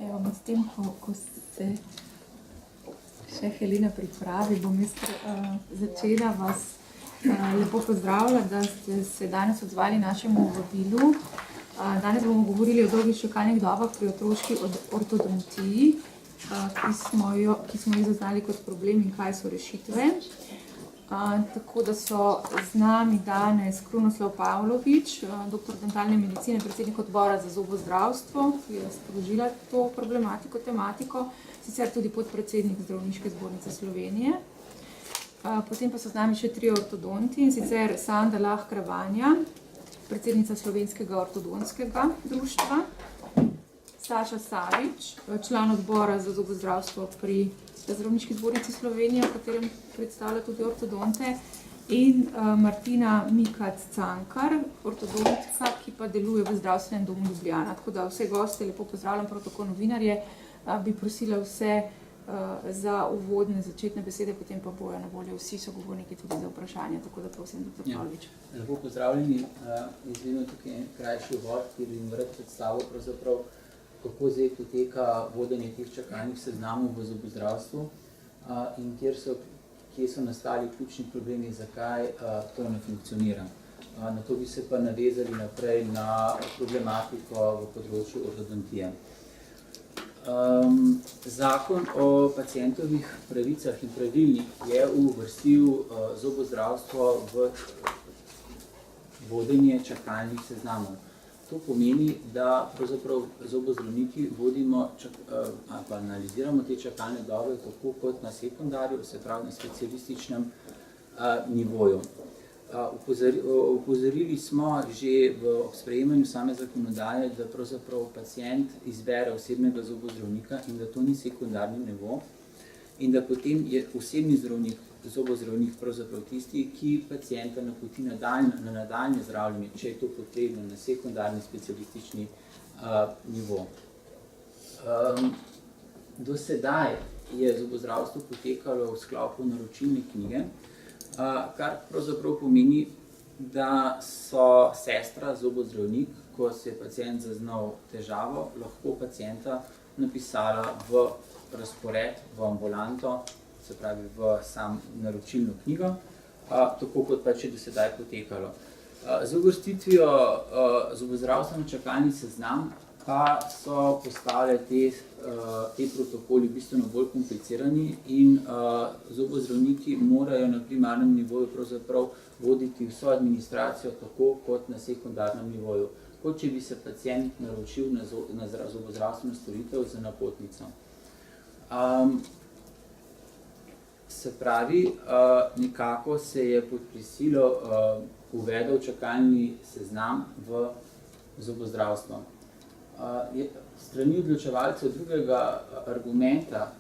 Evo, med tem, ko se še Helena pripravi, bom jaz začela vas lepo pozdravljati, da ste se danes odzvali našemu vabilu. Danes bomo govorili o dolgih čakalnih dobah pri otroški ortodontiji, ki smo jih zaznali kot problem in kaj so rešitve. Tako da so z nami danes Krunoslav Pavlović, doktor dentalne medicine, predsednik odbora za zobozdravstvo, ki je sprožila to problematiko, tematiko, sicer tudi podpredsednik Zdravniške zbornice Slovenije. Potem pa so z nami še 3 ortodonti, in sicer Sanda Lah Kravanja, predsednica Slovenskega ortodontskega društva, Saša Savič, član odbora za zobozdravstvo pri Zdravniški zbornici Slovenije, v katerem predstavlja tudi ortodonte, in Martina Mikac-Cankar, ortodontka, ki pa deluje v Zdravstvenem domu Ljubljana. Tako da vse goste lepo pozdravljam, prav tako novinarje, bi prosila vse za uvodne začetne besede, potem pa bojo na voljo vsi sogovorniki tudi za vprašanje, tako da prosim, dr. Pavlović. Lepo pozdravljeni, izvedno tukaj krajši uvod, ki bi mi rad predstavil pravzaprav, kako zdaj poteka vodenje teh čakalnih seznamov v zobozdravstvu in kje so nastali ključni problemi, zakaj to ne funkcionira. Na to bi se pa navezali naprej na problematiko v področju ortodontije. Zakon o pacientovih pravicah in pravilnik je uvrstil zobozdravstvo v vodenje čakalnih seznamov. To pomeni, da pravzaprav zobozdravniki vodimo ali pa analiziramo te čakalne dobe tako kot na sekundarju, se pravi na specialističnem nivoju. Opozorili smo že ob sprejemanju same zakonodaje, da pravzaprav pacient izbere osebnega zobozdravnika in da to ni sekundarni nivo in da potem je osebni zobozdravnik pravzaprav tisti, ki pacienta napoti na nadaljnje zdravljenje, če je to potrebno na sekundarni specialistični nivo. Do sedaj je zobozdravstvo potekalo v sklopu naročilne knjige, kar pravzaprav pomeni, da so sestra, zobozdravnik, ko se je pacient zaznal težavo, lahko pacienta napisala v razpored, v ambulanto, se pravi v sam naročilno knjigo, tako kot pa če do sedaj potekalo. Z uvrstitvijo zobozdravstveno čakalni seznam pa so postale te protokoli bistveno bolj komplicirani in zobozdravniki morajo na primarnem nivoju pravzaprav voditi vso administracijo tako kot na sekundarnem nivoju, kot če bi se pacient naročil na zobozdravstveno storitev z napotnico. Se pravi, nekako se je pod prisilo uvedel čakalni seznam v zobozdravstvo. Strani odločevalcev drugega argumenta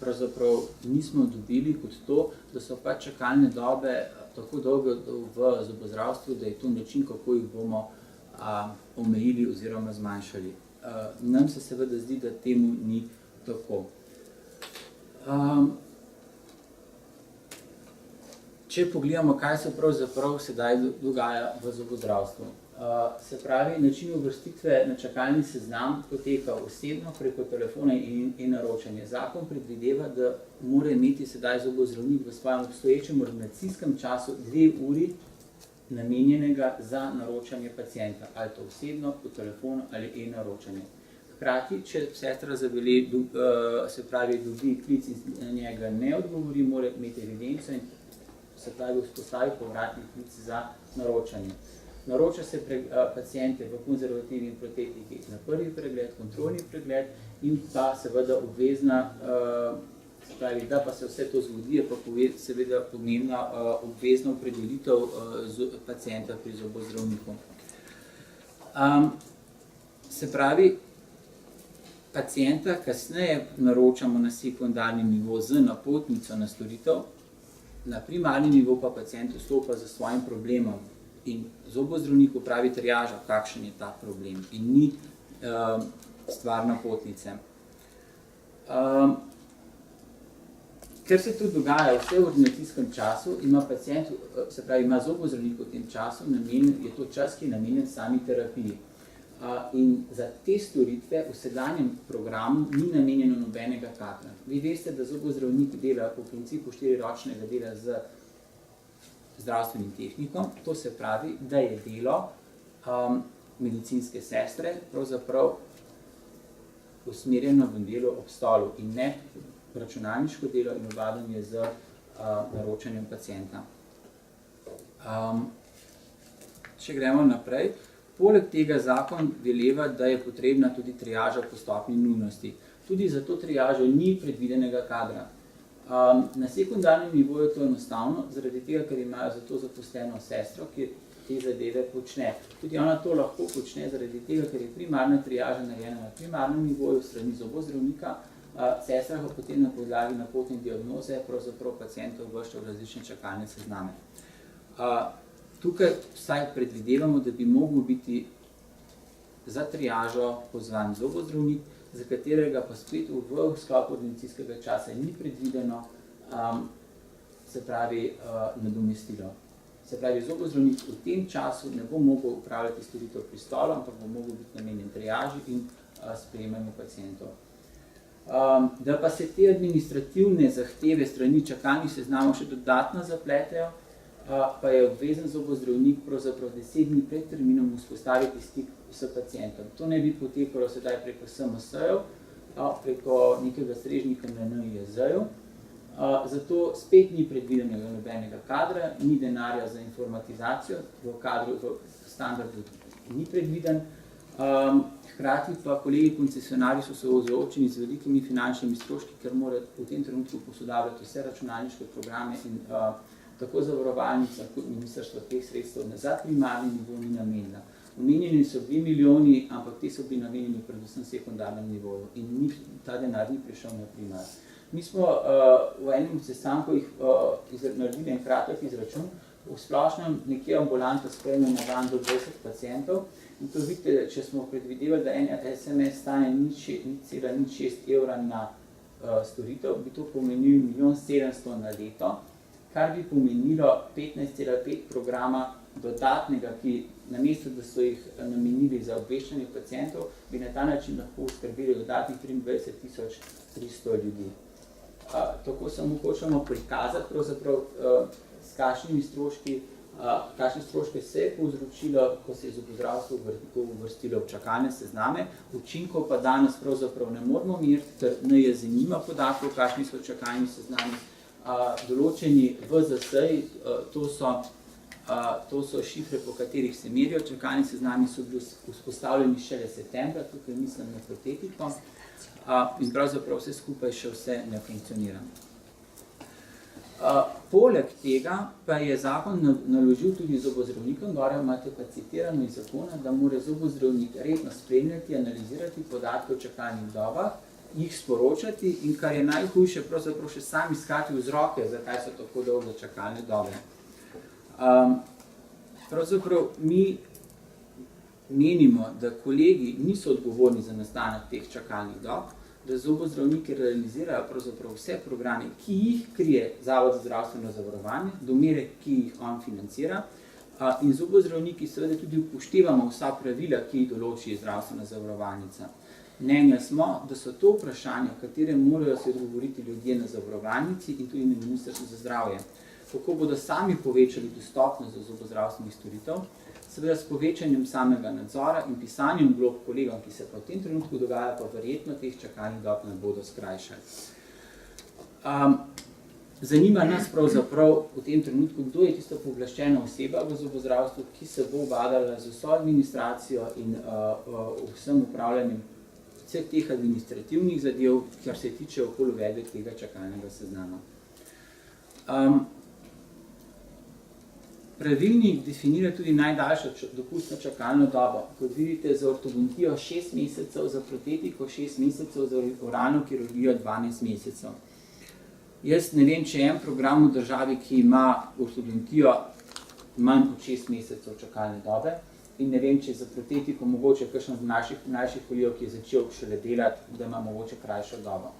pravzaprav nismo dobili kot to, da so pa čakalne dobe tako dolge v zobozdravstvu, da je to način, kako jih bomo omejili oziroma zmanjšali. Nam se seveda zdi, da temu ni tako. Če pogledamo, kaj se pravzaprav sedaj dogaja v zobozdravstvu. Se pravi, način uvrstitve na čakalni seznam poteka osebno preko telefona in e-naročanje. Zakon predvideva, da mora imeti sedaj zobozdravnik v svojem obstoječem ordinacijskem času 2 uri namenjenega za naročanje pacienta, ali to osebno, po telefonu ali e-naročanje. Hkrati, če sestra zabeleži, se pravi, dobi klic in na njega ne odgovori, mora imeti evidenco in se pravi vzpostavi povratni klic za naročanje. Naroča se paciente v konzervativni in protetiki na prvi pregled, kontrolni pregled in pa seveda obvezna, se pravi, da pa se vse to zgodi, je pa seveda pomembna obvezna opredelitev pacienta pri zobozdravniku. Se pravi, pacienta kasneje naročamo na sekundarni nivo z napotnico na storitev, na primarni nivo pa pacient vstopa za svojim problemom in zobozdravnik opravi triažo, kakšen je ta problem in ni stvar napotnice. Ker se to dogaja vse v ordinacijskem času, ima pacient, se pravi, ima zobozdravnik v tem času, je to čas, ki je namenjen sami terapiji. In za te storitve v sedanjem programu ni namenjeno nobenega kadra. Vi veste, da zobozdravnik dela po principu 4-ročnega dela z zdravstvenim tehnikom, to se pravi, da je delo medicinske sestre pravzaprav usmerjeno v delo ob stolu in ne računalniško delo in obadanje z naročanjem pacienta. Če gremo naprej, poleg tega zakon veleva, da je potrebna tudi triaža po stopnji nujnosti. Tudi za to triažo ni predvidenega kadra. Na sekundarnem nivoju je to enostavno, zaradi tega, ker imajo za to zaposleno sestro, ki te zadeve počne. Tudi ona to lahko počne, zaradi tega, ker je primarna triaža narejena na primarnem nivoju strani zobozdravnika, sestra pa potem na podlagi napotne diagnoze pravzaprav pacientov uvršča v različne čakalne sezname. Tukaj vsaj predvidevamo, da bi mogel biti za triažo pozvan zobozdravnik, za katerega pa spet v sklopu ordinacijskega časa ni predvideno, se pravi, nadomestilo. Se pravi, zobozdravnik v tem času ne bo mogel upravljati storitev pri stolu, ampak bo mogel biti namenjen triaži in sprejemanju pacientov. Da pa se te administrativne zahteve strani čakalnih seznamov še dodatno zapletejo, pa je obvezen zobozdravnik pravzaprav 10 dni pred terminom vzpostaviti stik s pacientom. To ne bi potekalo sedaj preko SMS-jev, preko nekega strežnika na NIJZ-ju, zato spet ni predvidenega nobenega kadra, ni denarja za informatizacijo, v kadru, v standardu ni predviden. Hkrati pa kolegi koncesionarji so se soočeni z velikimi finančnimi stroški, ker morajo v tem trenutku posodabljati vse računalniške programe in tako zavarovalnica kot ministrstvo teh sredstev za primarni nivo ni namenila. Omenjeni so 2 milijoni, ampak te so bili namenjeni predvsem sekundarnem nivoju in ta denar ni prišel na primar. Mi smo v enem sestanku naredili en kratek izračun, v splošnem nekje ambulanta sprejme na dan do 20 pacientov in to vidite, če smo predvidevali, da en SMS stane 0,06 evra na storitev, bi to pomenilo 1 700 000 na leto, kar bi pomenilo 15,5 programa dodatnega, ki namesto, da so jih namenili za obveščanje pacientov, bi na ta način lahko uskrbeli dodatnih 23 300 ljudi. Tako samo hočemo prikazati, pravzaprav, s kakšnimi stroški, kakšne stroške se je povzročilo, ko se je zobozdravstvo uvrstilo v čakalne sezname, učinkov pa danes pravzaprav ne moramo meriti, ker NIJZ nima podatkov, kakšni so čakalni seznami. Določeni VZS-ji, to so šifre, po katerih se merijo čakalni seznami, so bili vzpostavljeni šele septembra, tukaj mislim na protetiko, in pravzaprav vse skupaj še vse ne funkcionira. Poleg tega pa je zakon naložil tudi zobozdravnikom, gore imate pa citirano iz zakona, da mora zobozdravnik redno spremljati, analizirati podatke o čakalnih dobah, jih sporočati in kar je najhujše, pravzaprav še sam iskati vzroke, zakaj so tako dolge čakalne dobe. Pravzaprav mi menimo, da kolegi niso odgovorni za nastanek teh čakalnih dob, da zobozdravniki realizirajo pravzaprav vse programe, ki jih krije Zavod za zdravstveno zavarovanje, do mere, ki jih on financira, in zobozdravniki seveda tudi upoštevamo vsa pravila, ki jih določi zdravstvena zavarovalnica. Mnenja smo, da so to vprašanja, katere morajo se odgovoriti ljudje na zavarovalnici in tudi na Ministrstvu za zdravje. Kako bodo sami povečali dostopnost do zobozdravstvenih storitev, seveda s povečanjem samega nadzora in pisanjem glob kolegom, ki se pa v tem trenutku dogaja, pa verjetno teh čakalnih dob ne bodo skrajšali. Zanima nas pravzaprav v tem trenutku, kdo je tista pooblaščena oseba v zobozdravstvu, ki se bo ubadala z vso administracijo in vsem upravljanjem vseh teh administrativnih zadev, kar se tiče okoli uvedbe tega čakalnega seznama. Pravilnik definira tudi najdaljšo dopustno čakalno dobo. Kot vidite, za ortodontijo 6 mesecev, za protetiko 6 mesecev, za oralno kirurgijo 12 mesecev. Jaz ne vem, če je en program v državi, ki ima ortodontijo manj kot 6 mesecev čakalne dobe in ne vem, če je za protetiko mogoče kakšen od mlajših kolegov, ki je začel šele delati, da ima mogoče krajšo dobo.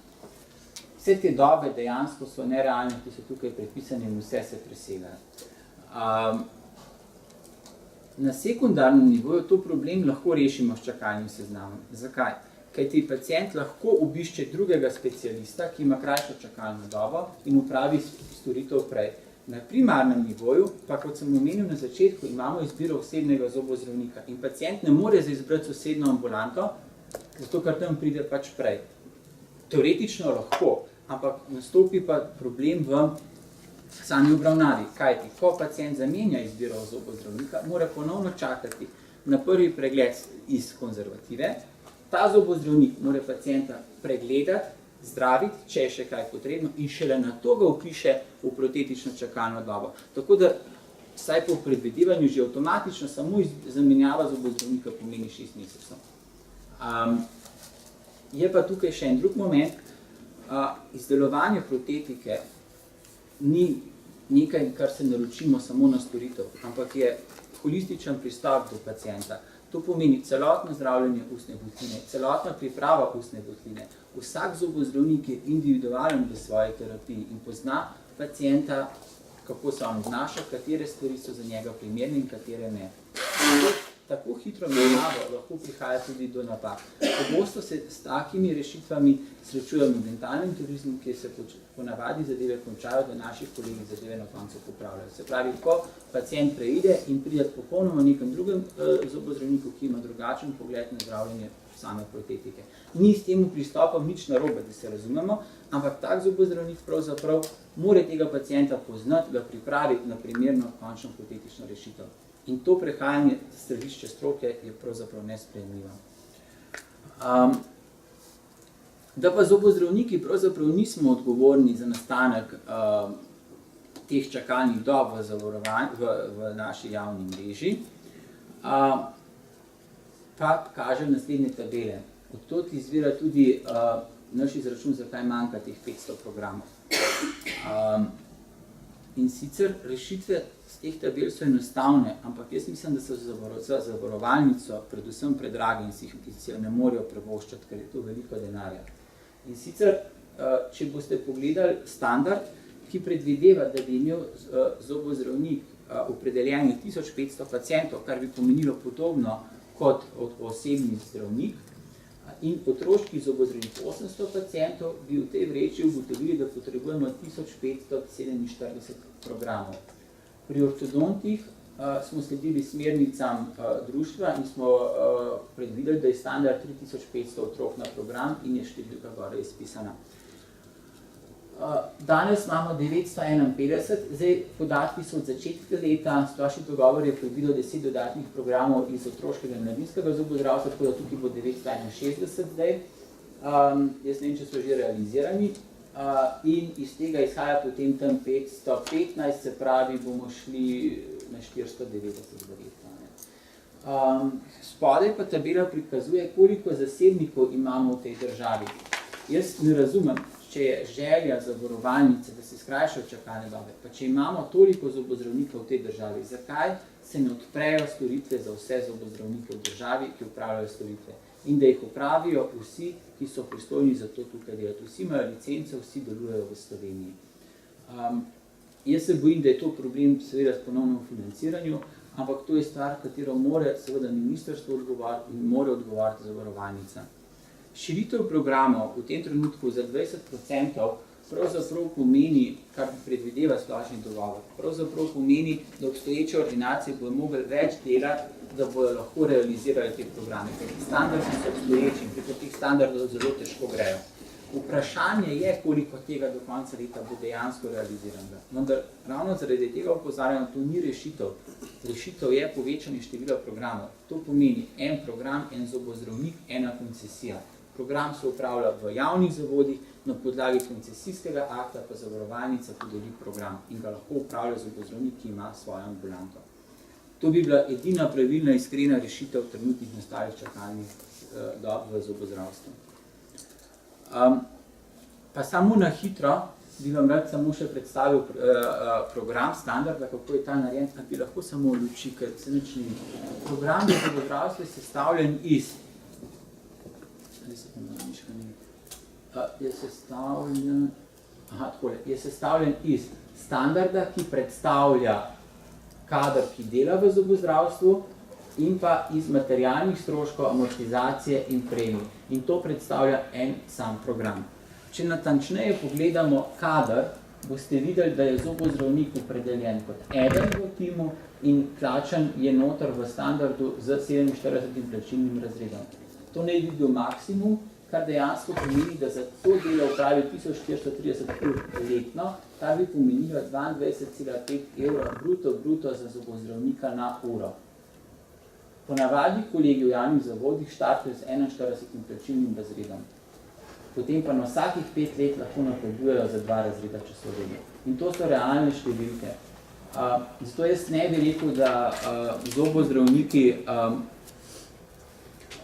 Vse te dobe dejansko so nerealne, ki so tukaj predpisane in vse se presegajo. Na sekundarnem nivoju to problem lahko rešimo s čakalnim seznamom. Zakaj? Kajti pacient lahko obišče drugega specialista, ki ima krajšo čakalno dobo in opravi storitev prej. Na primarnem nivoju, pa kot sem omenil na začetku, imamo izbiro osebnega zobozdravnika in pacient ne more izbrati sosednjo ambulanto, zato ker tam pride pač prej. Teoretično lahko, ampak nastopi pa problem v sami obravnavi. Kajti, ko pacient zamenja izbiro zobozdravnika, mora ponovno čakati na prvi pregled iz konzervative. Ta zobozdravnik mora pacienta pregledati, zdraviti, če je še kaj potrebno in šele na to ga vpiše v protetično čakalno dobo. Tako da, vsaj po predvidevanju, že avtomatično samo zamenjava zobozdravnika pomeni 6 mesecev. Je pa tukaj še en drug moment. Izdelovanje protetike ni nekaj, kar se naročimo samo na storitev, ampak je holističen pristop do pacienta. To pomeni celotno zdravljenje ustne votline, celotna priprava ustne votline. Vsak zobozdravnik je individualen v svoji terapiji in pozna pacienta, kako se on obnaša, katere stvari so za njega primerne in katere ne. Tako hitro menjavo lahko prihaja tudi do napak. Pogosto se s takimi rešitvami srečujemo v dentalnem turizmu, kjer se ponavadi zadeve končajo, da naši kolegi zadeve na koncu popravljajo. Se pravi, ko pacient preide in pride popolnoma nekem drugem zobozdravniku, ki ima drugačen pogled na zdravljenje same protetike. Ni s tem pristopom nič narobe, da se razumemo, ampak tak zobozdravnik pravzaprav mora tega pacienta poznati, ga pripraviti na primerno končno protetično rešitev. In to prehajanje stališče stroke je pravzaprav nesprejemljivo. Da pa zobozdravniki pravzaprav nismo odgovorni za nastanek teh čakalnih dob v naši javni mreži, pa kaže naslednje tabele. Odtot izvira tudi naš izračun, zakaj manjka teh 500 programov. In sicer rešitve z teh tabel so enostavne, ampak jaz mislim, da so za zavarovalnico predvsem predrage in si jo ne morejo privoščiti, ker je to veliko denarja. In sicer, če boste pogledali standard, ki predvideva, da bi imel zobozdravnik opredeljenih 1500 pacientov, kar bi pomenilo podobno kot osebni zdravnik, in otroški zobozdravnik 800 pacientov, bi v tej vreči ugotovili, da potrebujemo 1547 programov. Pri ortodontih smo sledili smernicam društva in smo predvideli, da je standard 3500 otrok na program in je številka gore izpisana. Danes imamo 951, zdaj podatki so od začetka leta, splošni dogovor je predvidel 10 dodatnih programov iz otroškega in mladinskega zobozdravstva, tako da tukaj bo 961 zdaj. Jaz ne vem, če so že realizirani. In iz tega izhaja potem tam 515, se pravi, bomo šli na 490 verjetno. Spodaj pa tabela prikazuje, koliko zasebnikov imamo v tej državi. Jaz ne razumem, če je želja zavarovalnice, da se skrajšajo čakalne dobe, pa če imamo toliko zobozdravnikov v tej državi, zakaj se ne odprejo storitve za vse zobozdravnike v državi, ki upravljajo storitve? In da jih upravijo vsi, ki so pristojni za to tukaj delati. Vsi imajo licence, vsi delujejo v Sloveniji. Jaz se bojim, da je to problem seveda s ponovnem financiranju, ampak to je stvar, katero mora seveda ministrstvo odgovarjati in mora odgovarjati zavarovalnica. Širitev programov v tem trenutku za 20% pravzaprav pomeni, kar predvideva splošni dogovor, pravzaprav pomeni, da obstoječe ordinacije bodo mogli več delati, da bodo lahko realizirali te programe, ker standardi so obstoječi in preko teh standardov zelo težko grejo. Vprašanje je, koliko tega do konca leta bo dejansko realiziranega. Vendar ravno zaradi tega opozarjam, to ni rešitev. Rešitev je povečanje števila programov. To pomeni en program, en zobozdravnik, ena koncesija. Program se upravlja v javnih zavodih, na podlagi koncesijskega akta pa zavarovalnica podeli program in ga lahko upravlja zobozdravnik, ki ima svojo ambulanto. To bi bila edina pravilna iskrena rešitev trenutnih nastalih čakalnih dob v zobozdravstvu. Pa samo na hitro bi vam rad samo še predstavil program standarda, kako je ta narejen, a bi lahko samo luči, ker se nič ni. Program za zobozdravstvo je sestavljen iz je sestavljen iz standarda, ki predstavlja kader, ki dela v zobozdravstvu, in pa iz materialnih stroškov, amortizacije in premij. In to predstavlja en sam program. Če natančneje pogledamo kader, boste videli, da je zobozdravnik opredeljen kot eden v timu in plačan je noter v standardu z 47 plačilnim razredom. To naj bi bil maksimum, kar dejansko pomeni, da za to delo opravi 1430 ur letno, kar bi pomenilo 22,5 evra bruto za zobozdravnika na uro. Ponavadi kolegi v javnih zavodih štartujejo z 41 plačilnim razredom. Potem pa na vsakih 5 let lahko napredujejo za 2 razreda časovredno. In to so realne številke. Zato jaz ne bi rekel, da zobozdravniki,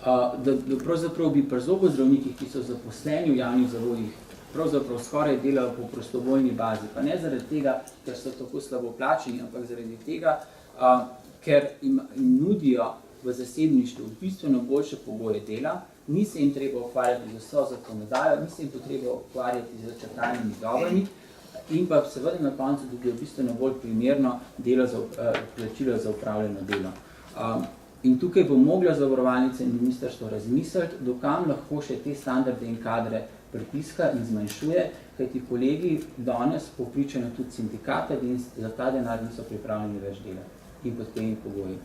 da pravzaprav bi pri zobozdravnikih, ki so zaposleni v javnih zavodih, pravzaprav skoraj delajo po prostovoljni bazi. Pa ne zaradi tega, ker so tako slabo plačeni, ampak zaradi tega, ker jim nudijo v zasebništvu bistveno boljše pogoje dela, ni se jim treba ukvarjati z vso zakonodajo, ni se jim treba ukvarjati z čakalnimi dobami in pa seveda na koncu dobijo bistveno bolj primerno delo plačilo za upravljeno delo. In tukaj bo mogla zavarovalnica in ministrstvo razmisliti, dokam lahko še te standarde in kadre pritiska in zmanjšuje, kajti kolegi danes povpričano tudi sindikata in za ta denar niso pripravljeni več delati in pod temi pogoji.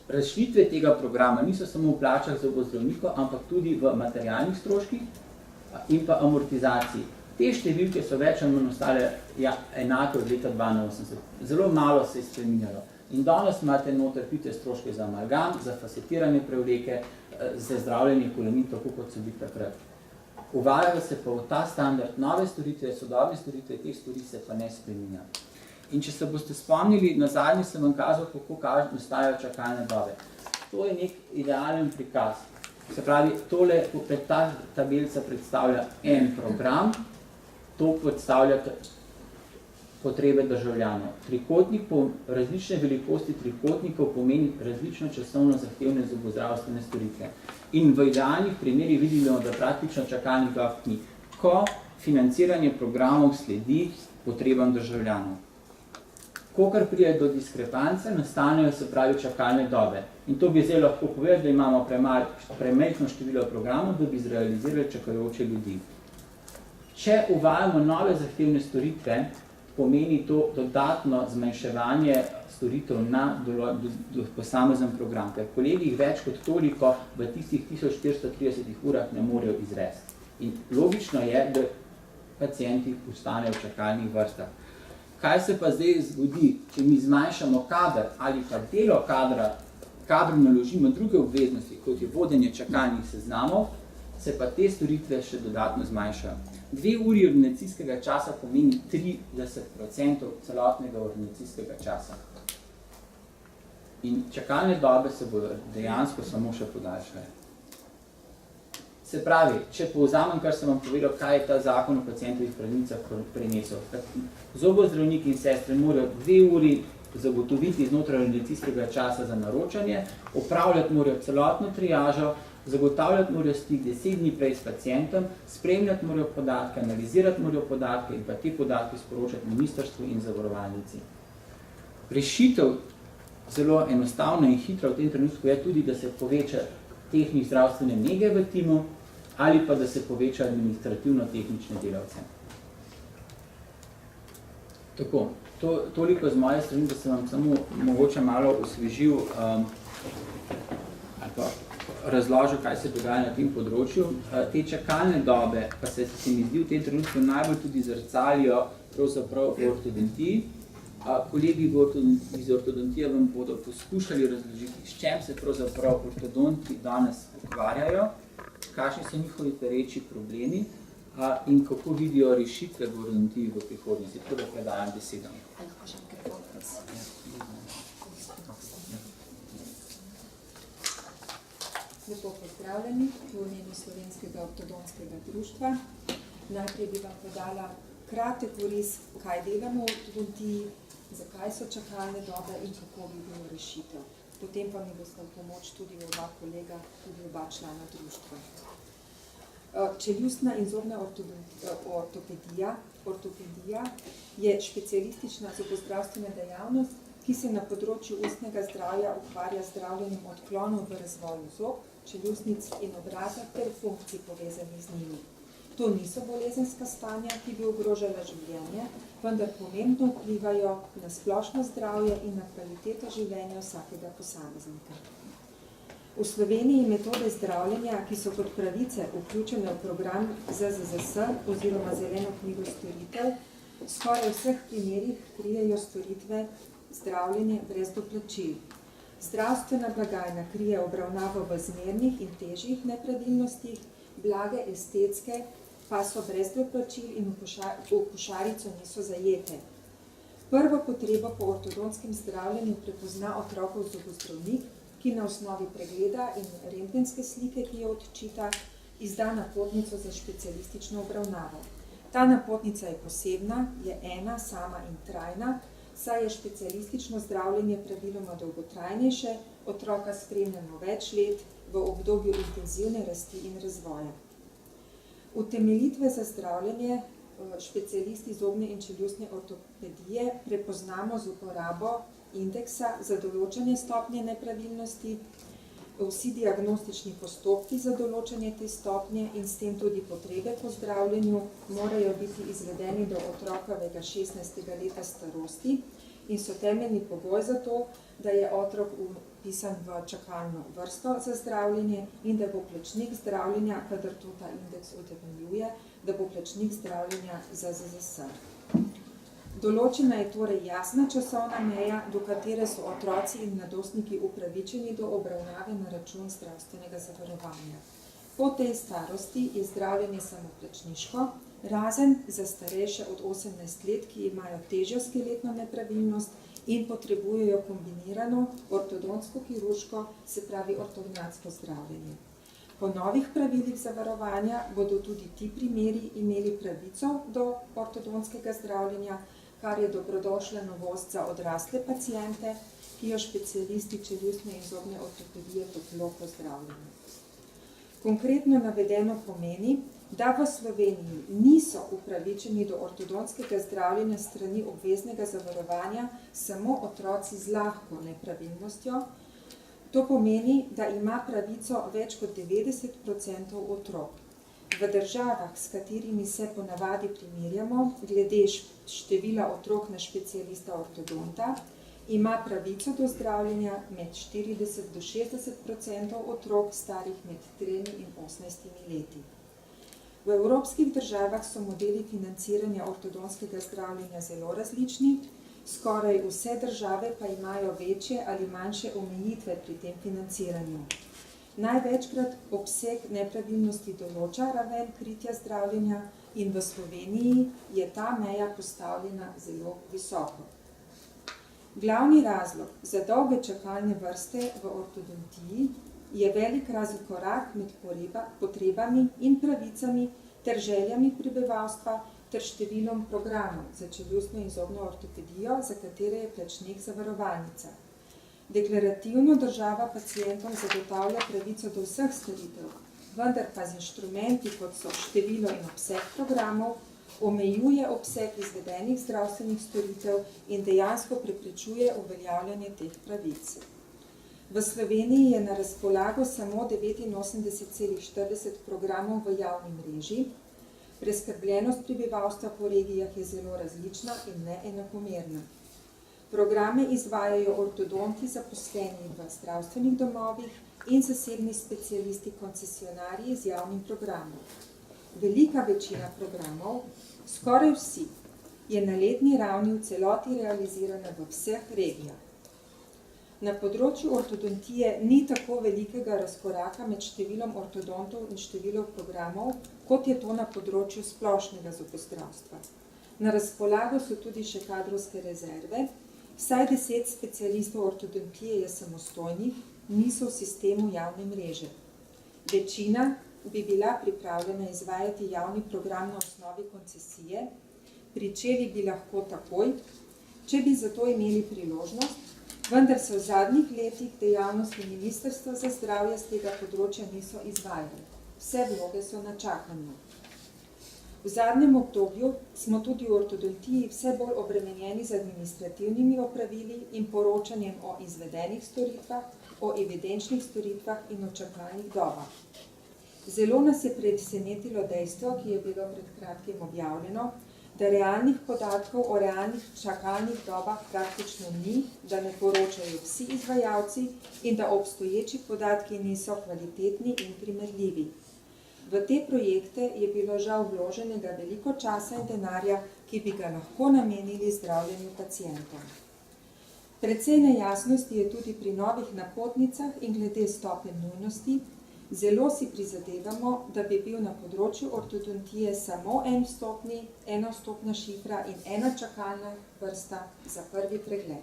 Razšitve tega programa niso samo v plačah zobozdravnikov, ampak tudi v materialnih stroških in pa amortizaciji. Te številke so več ali manj ostale enake od leta 1982. Zelo malo se je spreminjalo. In danes imate noter pite stroške za amalgam, za fasetiranje prevleke, za zdravljenje kolenin, tako kot so bili takrat. Uvajajo se pa v ta standard nove storitve, sodobne storitve, teh storitev se pa ne spreminja. In če se boste spomnili, nazadnje sem vam kazal, kako nastajajo čakalne dobe. To je nek idealen prikaz. Se pravi, ta tabelica predstavlja en program, to predstavlja potrebe državljanov. Različne velikosti trikotnikov pomeni različno časovno zahtevne zobozdravstvene storitve. In v idealnih primerih vidimo, da praktično čakalnih dob ni, ko financiranje programov sledi potrebam državljanov. Kokar pride do diskrepance, nastanejo se pravi čakalne dobe. In to bi zdaj lahko povedali, da imamo premajhno število programov, da bi zrealizirali čakajoče ljudi. Če uvajamo nove zahtevne storitve, pomeni to dodatno zmanjševanje storitev na posamezen program, ker kolegi jih več kot toliko v tistih 1430 urah ne morejo izresti. In logično je, da pacienti ostanejo v čakalnih vrstah. Kaj se pa zdaj zgodi, če mi zmanjšamo kader ali pa delo kadru naložimo druge obveznosti, kot je vodenje čakalnih seznamov, se pa te storitve še dodatno zmanjšajo. 2 uri ordinacijskega časa pomeni 30% celotnega ordinacijskega časa. In čakalne dobe se bodo dejansko samo še podaljšale. Se pravi, če povzamem, kar sem vam povedal, kaj je ta zakon o pacientovih pravicah prinesel. Zobozdravniki in sestre morajo 2 uri zagotoviti znotraj ordinacijskega časa za naročanje, opravljati morajo celotno triažo, zagotavljati morajo stik 10 dni prej s pacientom, spremljati morajo podatke, analizirati morajo podatke in pa te podatke sporočati ministrstvu in zavarovalnici. Rešitev zelo enostavna in hitra v tem trenutku je tudi, da se poveča tehnik zdravstvene nege v timu ali pa da se poveča administrativno-tehnične delavce. Tako, toliko z moje strani, da sem vam samo mogoče malo osvežil ali pa razložil, kaj se dogaja na tem področju. Te čakalne dobe pa se mi zdi v tem trenutku najbolj tudi zrcalijo pravzaprav v ortodontiji. Kolegi iz ortodontije vam bodo poskušali razložiti, s čem se pravzaprav ortodonti danes ukvarjajo, kakšni so njihovi pereči problemi in kako vidijo rešitve v ortodontiji v prihodnosti. Tako da predajam besedo. Lepo pozdravljeni v imenu Slovenskega ortodontskega društva. Najprej bi vam podala kratek oris, kaj delamo v ortodontiji, zakaj so čakalne dobe in kako bi bilo rešitev. Potem pa mi boste v pomoč tudi oba kolega, tudi oba člana društva. Čeljustna in zobna ortopedija je specialistična zobozdravstvena dejavnost, ki se na področju ustnega zdravja ukvarja z zdravljenjem odklonov v razvoju zob, čeljustnic in obraza ter funkcij povezanih z njimi. To niso bolezenska stanja, ki bi ogrožala življenje, vendar pomembno vplivajo na splošno zdravje in na kvaliteto življenja vsakega posameznika. V Sloveniji metode zdravljenja, ki so kot pravice vključene v program ZZZS oziroma zeleno knjigo storitev, skoraj v vseh primerih krijejo storitve zdravljenje brez doplačil. Zdravstvena blagajna krije obravnavo v zmernih in težjih nepravilnostih, blage estetske pa so brez doplačil in v košarico niso zajete. Prvo potrebo po ortodonskem zdravljenju prepozna otrokov zobozdravnik, ki na osnovi pregleda in rentgenske slike, ki jo odčita, izda napotnico za specialistično obravnavo. Ta napotnica je posebna, je ena, sama in trajna, saj je specialistično zdravljenje praviloma dolgotrajnejše, otroka spremljamo več let v obdobju intenzivne rasti in razvoja. Utemeljitve za zdravljenje specialisti zobne in čeljustne ortopedije prepoznamo z uporabo indeksa za določanje stopnje nepravilnosti, vsi diagnostični postopki za določanje te stopnje in s tem tudi potrebe po zdravljenju morajo biti izvedeni do otrokovega 16. leta starosti in so temeljni pogoj za to, da je otrok vpisan v čakalno vrsto za zdravljenje in da bo plačnik zdravljenja, kadar to ta indeks utemeljuje, da bo plačnik zdravljenja za ZZS. Določena je torej jasna časovna meja, do katere so otroci in mladostniki upravičeni do obravnave na račun zdravstvenega zavarovanja. Po tej starosti je zdravljenje samoplačniško, razen za starejše od 18 let, ki imajo težjo skeletno nepravilnost in potrebujejo kombinirano ortodonsko-kirurško, se pravi ortognatsko zdravljenje. Po novih pravilih zavarovanja bodo tudi ti primeri imeli pravico do ortodonskega zdravljenja, kar je dobrodošla novost za odrasle paciente, ki jo specialisti čeljustne in zobne ortopedije toplo pozdravljajo. Konkretno navedeno pomeni, da v Sloveniji niso upravičeni do ortodonskega zdravljenja strani obveznega zavarovanja samo otroci z lahko nepravilnostjo. To pomeni, da ima pravico več kot 90% otrok. V državah, s katerimi se ponavadi primerjamo, glede števila otrok na specialista ortodonta, ima pravico do zdravljenja med 40 do 60% otrok starih med 3 in 18 leti. V evropskih državah so modeli financiranja ortodonskega zdravljenja zelo različni, skoraj vse države pa imajo večje ali manjše omejitve pri tem financiranju. Največkrat obseg nepravilnosti določa raven kritja zdravljenja in v Sloveniji je ta meja postavljena zelo visoko. Glavni razlog za dolge čakalne vrste v ortodontiji je velik razkorak med potrebami in pravicami ter željami prebivalstva ter številom programov za čeljustno in zobno ortopedijo, za katere je plačnik zavarovalnica. Deklarativno država pacientom zagotavlja pravico do vseh storitev, vendar pa z inštrumenti, kot so število in obseg programov, omejuje obseg izvedenih zdravstvenih storitev in dejansko preprečuje uveljavljanje teh pravic. V Sloveniji je na razpolago samo 89,40 programov v javni mreži. Preskrbljenost prebivalstva po regijah je zelo različna in neenakomerna. Programe izvajajo ortodonti zaposleni v zdravstvenih domovih in zasebni specialisti koncesionarji z javnim programom. Velika večina programov, skoraj vsi, je na letni ravni v celoti realizirana v vseh regijah. Na področju ortodontije ni tako velikega razkoraka med številom ortodontov in številom programov, kot je to na področju splošnega zobozdravstva. Na razpolago so tudi še kadrovske rezerve, vsaj 10 specialistov ortodontije je samostojnih, niso v sistemu javne mreže. Večina bi bila pripravljena izvajati javni program na osnovi koncesije, pričeli bi lahko takoj, če bi za to imeli priložnost, vendar se v zadnjih letih dejavnosti Ministrstva za zdravje z tega področja niso izvajali. Vse vloge so na čakanju. V zadnjem obdobju smo tudi v ortodontiji vse bolj obremenjeni z administrativnimi opravili in poročanjem o izvedenih storitvah, o evidenčnih storitvah in o čakalnih dobah. Zelo nas je presenetilo dejstvo, ki je bilo pred kratkim objavljeno, da realnih podatkov o realnih čakalnih dobah praktično ni, da ne poročajo vsi izvajalci in da obstoječi podatki niso kvalitetni in primerljivi. V te projekte je bilo žal vloženega veliko časa in denarja, ki bi ga lahko namenili zdravljenju pacientov. Precej nejasnosti je tudi pri novih napotnicah in glede stopenj nujnosti. Zelo si prizadevamo, da bi bil na področju ortodontije samo enostopna šifra in ena čakalna vrsta za prvi pregled.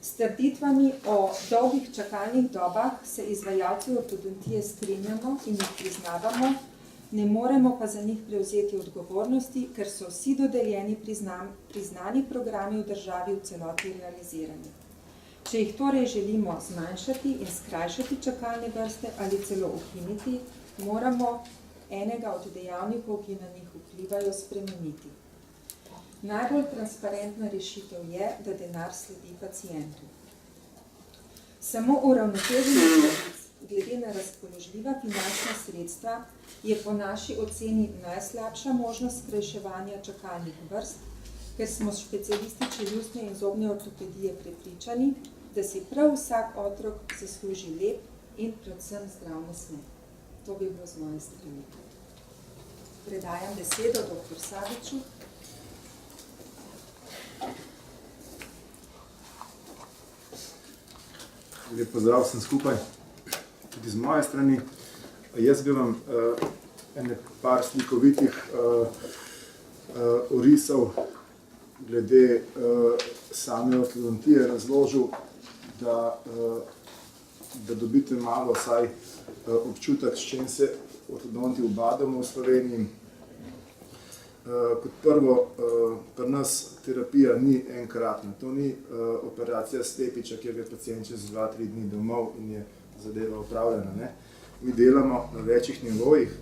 S trditvami o dolgih čakalnih dobah se izvajalci ortodontije strinjamo in jih priznavamo, ne moremo pa za njih prevzeti odgovornosti, ker so vsi dodeljeni priznani programi v državi v celoti realizirani. Če jih torej želimo zmanjšati in skrajšati čakalne vrste ali celo ukiniti, moramo enega od dejavnikov, ki na njih vplivajo, spremeniti. Najbolj transparentna rešitev je, da denar sledi pacientu. Samo uravnoteženje pravic glede na razpoložljiva finančna sredstva je po naši oceni najslabša možnost skrajševanja čakalnih vrst, ker smo specialisti čeljustne in zobne ortopedije prepričani, da si prav vsak otrok zasluži lep in predvsem zdrav nasmeh. To bi bilo z moje strani. Predajam besedo dr. Saviču. Lep pozdrav vsem skupaj, tudi z moje strani. Jaz bi vam par slikovitih orisov glede same ortodontije razložil, da dobite malo vsaj občutek, s čim se ortodonti ubadamo v Sloveniji. Kot prvo, pri nas terapija ni enkratna, to ni operacija stepiča, kjer je pacient čez 2-3 dni domov in je zadeva opravljena. Ne? Mi delamo na večjih nivojih.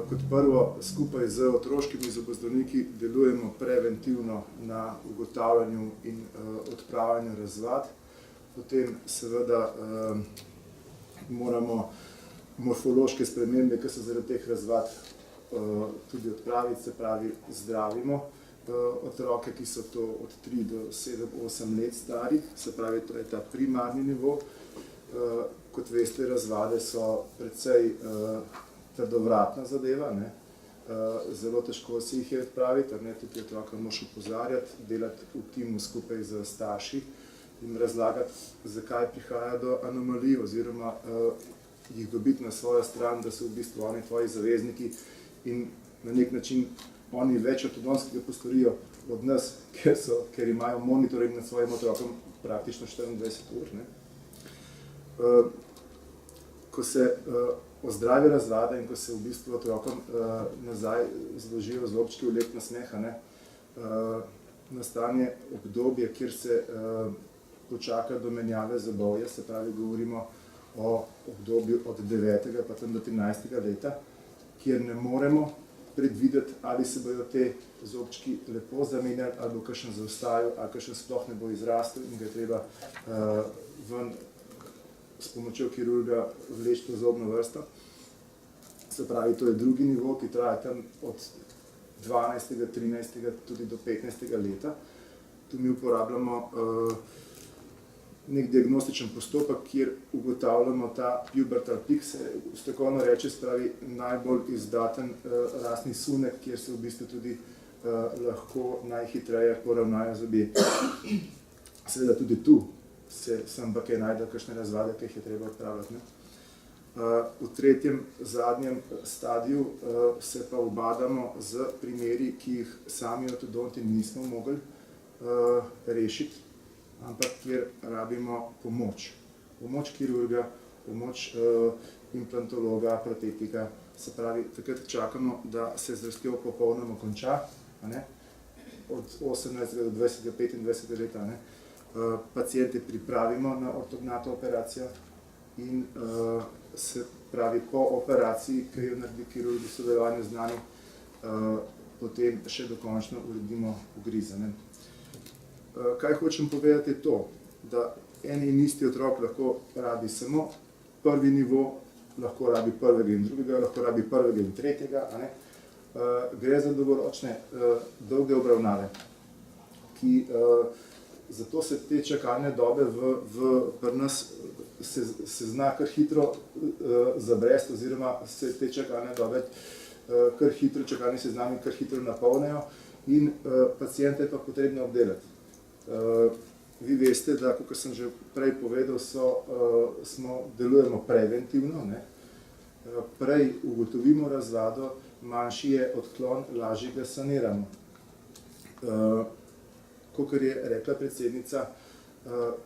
Kot prvo, skupaj z otroškimi zobozdravniki delujemo preventivno na ugotavljanju in odpravljanju razvad. Potem seveda moramo morfološke spremembe, ki so zaradi teh razvad, tudi odpraviti, se pravi zdravimo otroke, ki so to od 3 do 7-8 let starih, se pravi to je ta primarni nivo. Kot veste, razvade so precej trdovratna zadeva, ne? Zelo težko si jih je odpraviti, ne? Tudi otroka moraš opozarjati, delati v timu skupaj z starši in razlagati, zakaj prihaja do anomalij oziroma jih dobiti na svojo stran, da so v bistvu oni tvoji zavezniki in na nek način oni več ortodontskega postorijo od nas, ker imajo monitoring nad svojim otrokom praktično 24 ur. Ne? Ko se ozdravi razvada in ko se v bistvu otrokom nazaj zložijo zobčki v lep nasmeh, nastane obdobje, kjer se počaka do menjave zobovja, se pravi govorimo o obdobju od 9. pa tam do 13. leta, kjer ne moremo predvideti, ali se bodo te zobčki lepo zamenjali, ali bo kakšen zaostajal, ali kakšen sploh ne bo izrastel in ga je treba ven s pomočjo kirurga vleči to zobno vrsto. Se pravi, to je drugi nivo, ki traja tam od 12., 13. tudi do 15. leta. Tu mi uporabljamo nek diagnostičen postopek, kjer ugotavljamo ta pubertal peak, se strokovno reče, spravi najbolj izdaten rastni sunek, kjer se v bistvu tudi lahko najhitreje poravnajo zobje. Seveda tudi tu se sem pa kaj najde kakšne razvade, ki jih je treba odpravljati. Ne? V tretjem, zadnjem stadiju se pa ubadamo z primeri, ki jih sami ortodonti nismo mogli rešiti, ampak kjer rabimo pomoč. Pomoč kirurga, pomoč implantologa, protetika. Se pravi, takrat čakamo, da se z rastjo popolnoma konča, ne? Od 18. do 20. 25. leta. Ne? Pacijente pripravimo na ortognato operacijo, in se pravi po operaciji, ki jo naredi kirurg v sodelovanju z nami, potem še dokončno uredimo ugrize. Kaj hočem povedati je to, da en in isti otrok lahko rabi samo prvi nivo, lahko rabi prvega in drugega, lahko rabi prvega in tretjega. Gre za dolgoročne, dolge obravnave, ki zato se te čakalne dobe pri nas se zna kar hitro zabresti, oziroma se te čakalne dobe kar hitro, čakalni seznami kar hitro napolnijo in paciente pa potrebno obdelati. Vi veste, da, kot sem že prej povedal, delujemo preventivno, prej ugotovimo razvado, manjši je odklon, lažje ga saniramo. Kakor je rekla predsednica,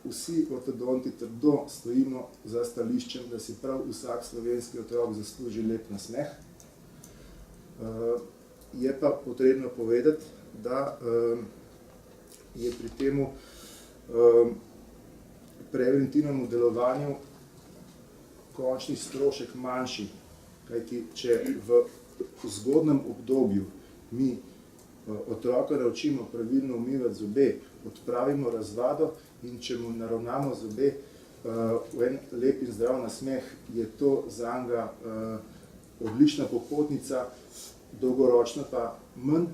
vsi ortodonti trdo stojimo za stališčem, da si prav vsak slovenski otrok zasluži lep nasmeh. Je pa potrebno povedati, da je pri temu preventivnemu delovanju končni strošek manjši, kajti če v zgodnem obdobju mi otroka naučimo pravilno umivati zobe, odpravimo razvado in če mu naravnamo zobe v en lep in zdrav nasmeh, je to zanj odlična popotnica, dolgoročno pa manj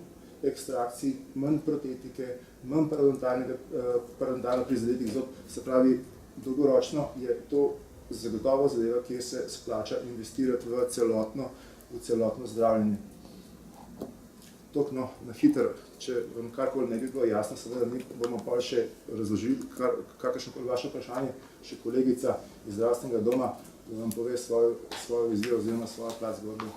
ekstrakcij, manj protetike, manj parodontalno prizadetih zob, se pravi, dolgoročno je to zagotovo zadeva, kjer se splača investirati v celotno zdravljenje. Toliko na hitro, če vam karkoli ne bi bilo jasno, seveda mi bomo pa še razložili kakršnokoli vaše vprašanje, še kolegica iz zdravstvenega doma vam pove svojo vizijo oziroma svojo plat zgodbe.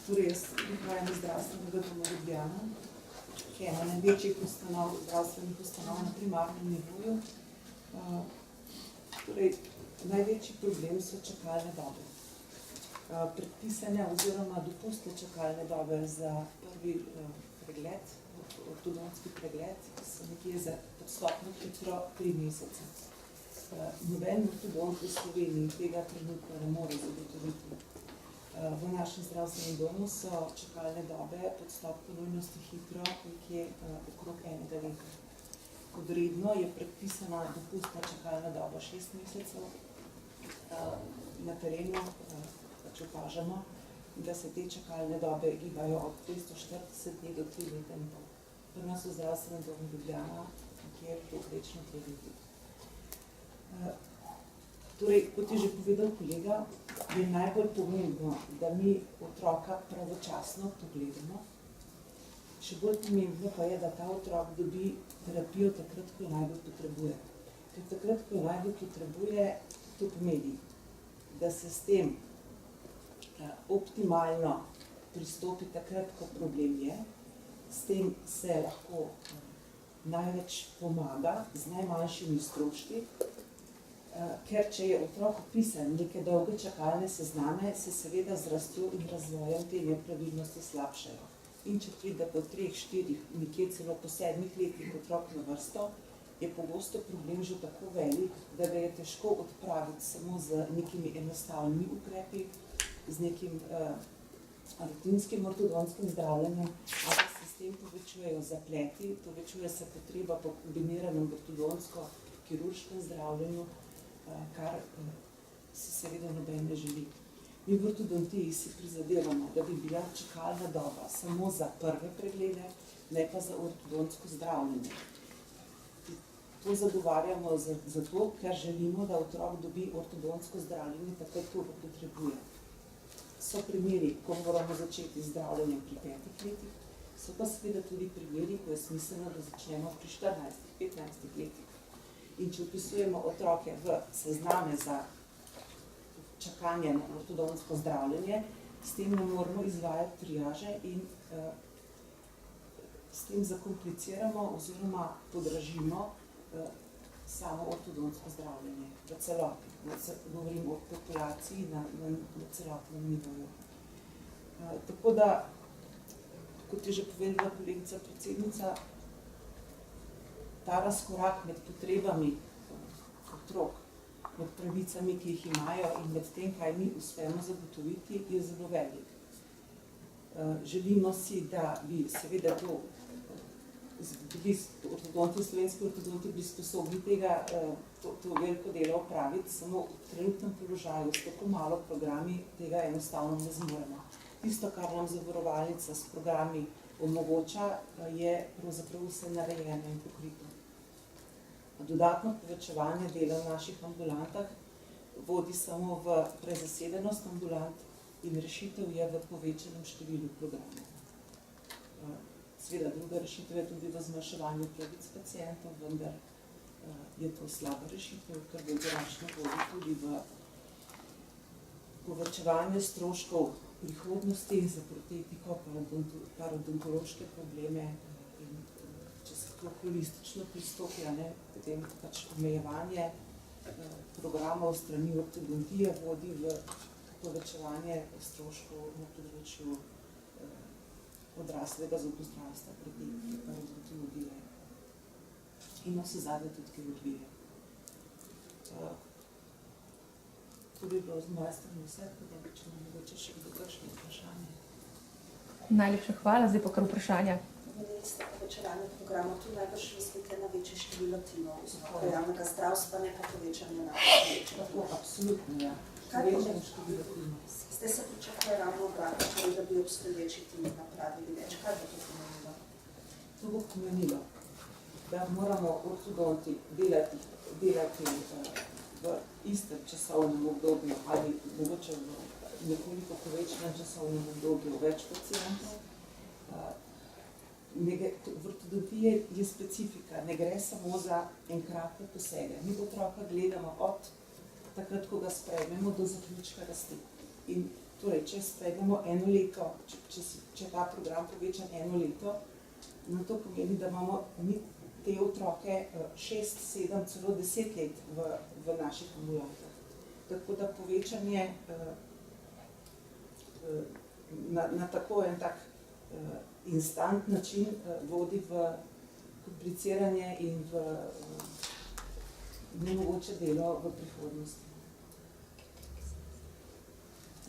Torej, jaz prihajam iz zdravstvenega doma Ljubljana, ki je ena največjih zdravstvenih ustanov na primarnem nivoju. Torej, največji problem so čakalne dobe. Predpisane oziroma dopustne čakalne dobe za prvi pregled, ortodontski pregled, so nekje za podstopno hitro 3 mesece. Noben ortodont v Sloveniji tega trenutno ne more zagotoviti. V našem zdravstvenem domu so čakalne dobe podstopno nujnosti hitro nekje okrog 1 leta. Kot redno je predpisana dopustna čakalna doba 6 mesecev. Na terenu pač opažamo, da se te čakalne dobe gibajo od 240 dni do 3 leta in pol. Pri nas v zdravstvenem domu Ljubljana nekje povprečno 3 leta. Torej, kot je že povedal kolega, je najbolj pomembno, da mi otroka pravočasno pogledamo. Še bolj pomembno pa je, da ta otrok dobi terapijo takrat, ko jo najbolj potrebuje. Ker takrat, ko jo najbolj potrebuje, to pomeni, da se s tem optimalno pristopi takrat, ko problem je, s tem se lahko največ pomaga z najmanjšimi stroški, ker če je otrok vpisan neke dolge čakalne sezname, se seveda z rastjo in razvojem te nepravilnosti slabšajo. In če pride po 3, 4, nekje celo po 7 letih otrok na vrsto, je pogosto problem že tako velik, da ga je težko odpraviti samo z nekimi enostavnimi ukrepi, z nekim rutinskim ortodonskim zdravljenjem, ampak se s tem povečujejo zapleti, povečuje se potreba po kombiniranem ortodonsko-kirurškem zdravljenju, kar si seveda noben ne želi. Mi v ortodontiji si prizadevamo, da bi bila čakalna doba samo za prve preglede, ne pa za ortodonsko zdravljenje. To zagovarjamo zato, ker želimo, da otrok dobi ortodonsko zdravljenje takrat, ko ga potrebuje. So primeri, ko moramo začeti zdravljenje pri 5 letih, so pa seveda tudi primeri, ko je smiselno, da začnemo pri 14, 15 letih. In če vpisujemo otroke v sezname za čakanje na ortodonsko zdravljenje, s tem ne moramo izvajati triaže in s tem zakompliciramo oziroma podražimo samo ortodontsko zdravljenje v celoti. Govorim o populaciji na celotnem nivoju. Tako da, kot je že povedala kolegica predsednica, ta razkorak med potrebami otrok, med pravicami, ki jih imajo in med tem, kaj mi uspemo zagotoviti, je zelo velik. Želimo si, da bi seveda bili ortodonti, slovenski ortodonti bili sposobni tega, to veliko delo opraviti, samo v trenutnem položaju s tako malo programi tega enostavno ne zmoremo. Tisto, kar nam zavarovalnica s programi omogoča, je pravzaprav vse narejeno in pokrito. Dodatno povečevanje dela v naših ambulantah vodi samo v prezasedenost ambulant in rešitev je v povečanem številu programov. Seveda, druga rešitev je tudi v zmanjševanju pravic pacientov, vendar je to slaba rešitev, ker dolgoročno vodi tudi v povečevanje stroškov prihodnosti za protetiko, parodontološke probleme. In če se to holistično pristopi, potem pač omejevanje programov strani ortodontije vodi v povečevanje stroškov na področju odraslega zobozdravstva, predtem parodontologije in navsezadnje tudi kirurgije. To bi bilo z moje strani vse, da če nam mogoče še kdo kakšno vprašanje. Najlepša hvala, zdaj pa kar vprašanja. Omenili ste povečevanje programov, tu najbrž mislite na večje število timov znotraj javnega zdravstva, ne pa povečanje naprav. Tako, absolutno, ja. Kaj Povečanje število timov. Zdaj se pričakuje ravno obratno, torej da bi obstoječi tim napravili več. Kaj bo to pomenilo? To bo pomenilo, da moramo ortodonti delati v istem časovnem obdobju ali mogoče v nekoliko povečanem časovnem obdobju več pacientov. V ortodontiji je specifika, ne gre samo za enkratne posege. Mi otroka gledamo od takrat, ko ga sprejmemo, do zaključka rasti. In torej, če sprejmemo eno leto, če ta program povečan eno leto, nam to pomeni, da imamo mi te otroke 6, 7, celo 10 let v naših ambulantah. Tako da povečanje na tako en tak instant način vodi v kompliciranje in v nemogoče delo v prihodnosti.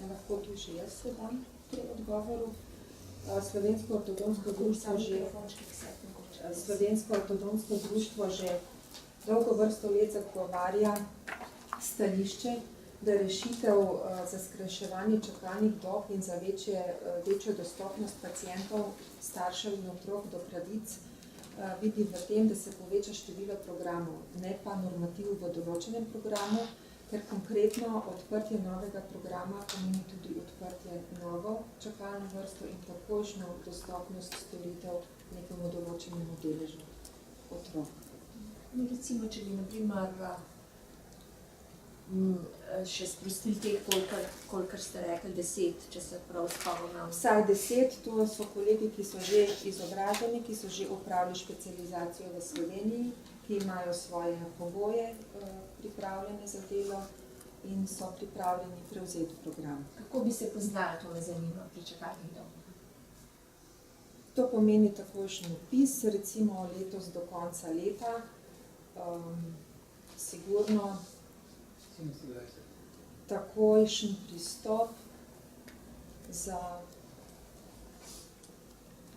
Lahko tu še jaz se dam pri odgovoru. Slovensko ortodontsko društvo že dolgo vrsto let zagovarja stališče, da rešitev za skrajševanje čakalnih dob in za večjo dostopnost pacientov, staršev in otrok do pravic vidi v tem, da se poveča število programov, ne pa normativ v določenem programu, ker konkretno odprtje novega programa pomeni tudi odprtje novo čakalno vrsto in takojšnjo dostopnost storitev nekemu določenemu deležu otrok. No, recimo, če bi, na primer, še sprostili teh, kolikor ste rekli, 10, če se prav spomnim. Vsaj 10, to so kolegi, ki so že izobraženi, ki so že opravili specializacijo v Sloveniji, ki imajo svoje pogoje pripravljene za delo in so pripravljeni prevzeti program. Kako bi se poznali, to me zanima, pri čakalnih dobah? To pomeni takojšnji vpis, recimo letos do konca leta, sigurno takojšen pristop za,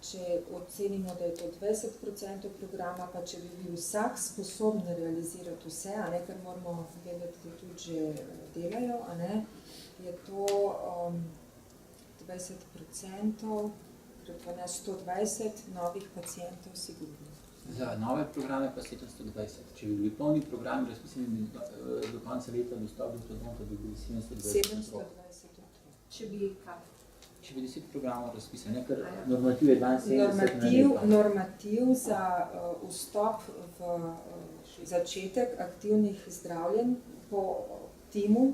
če ocenimo, da je to 20% programa, pa če bi bil vsak sposoben realizirati vse, ker moramo vedeti, da tudi že delajo, je to 20%, krat 120 novih pacientov sigurno. Za nove programe pa 720. Če bi bili polni programi razpisani do konca leta dostop do ortodonta, bi bili 720 otrok. 720 otrok. Če bi kaj? Če bi 10 programov razpisani, ker normativ je 72 Normativ za vstop v začetek aktivnih zdravljenj po timu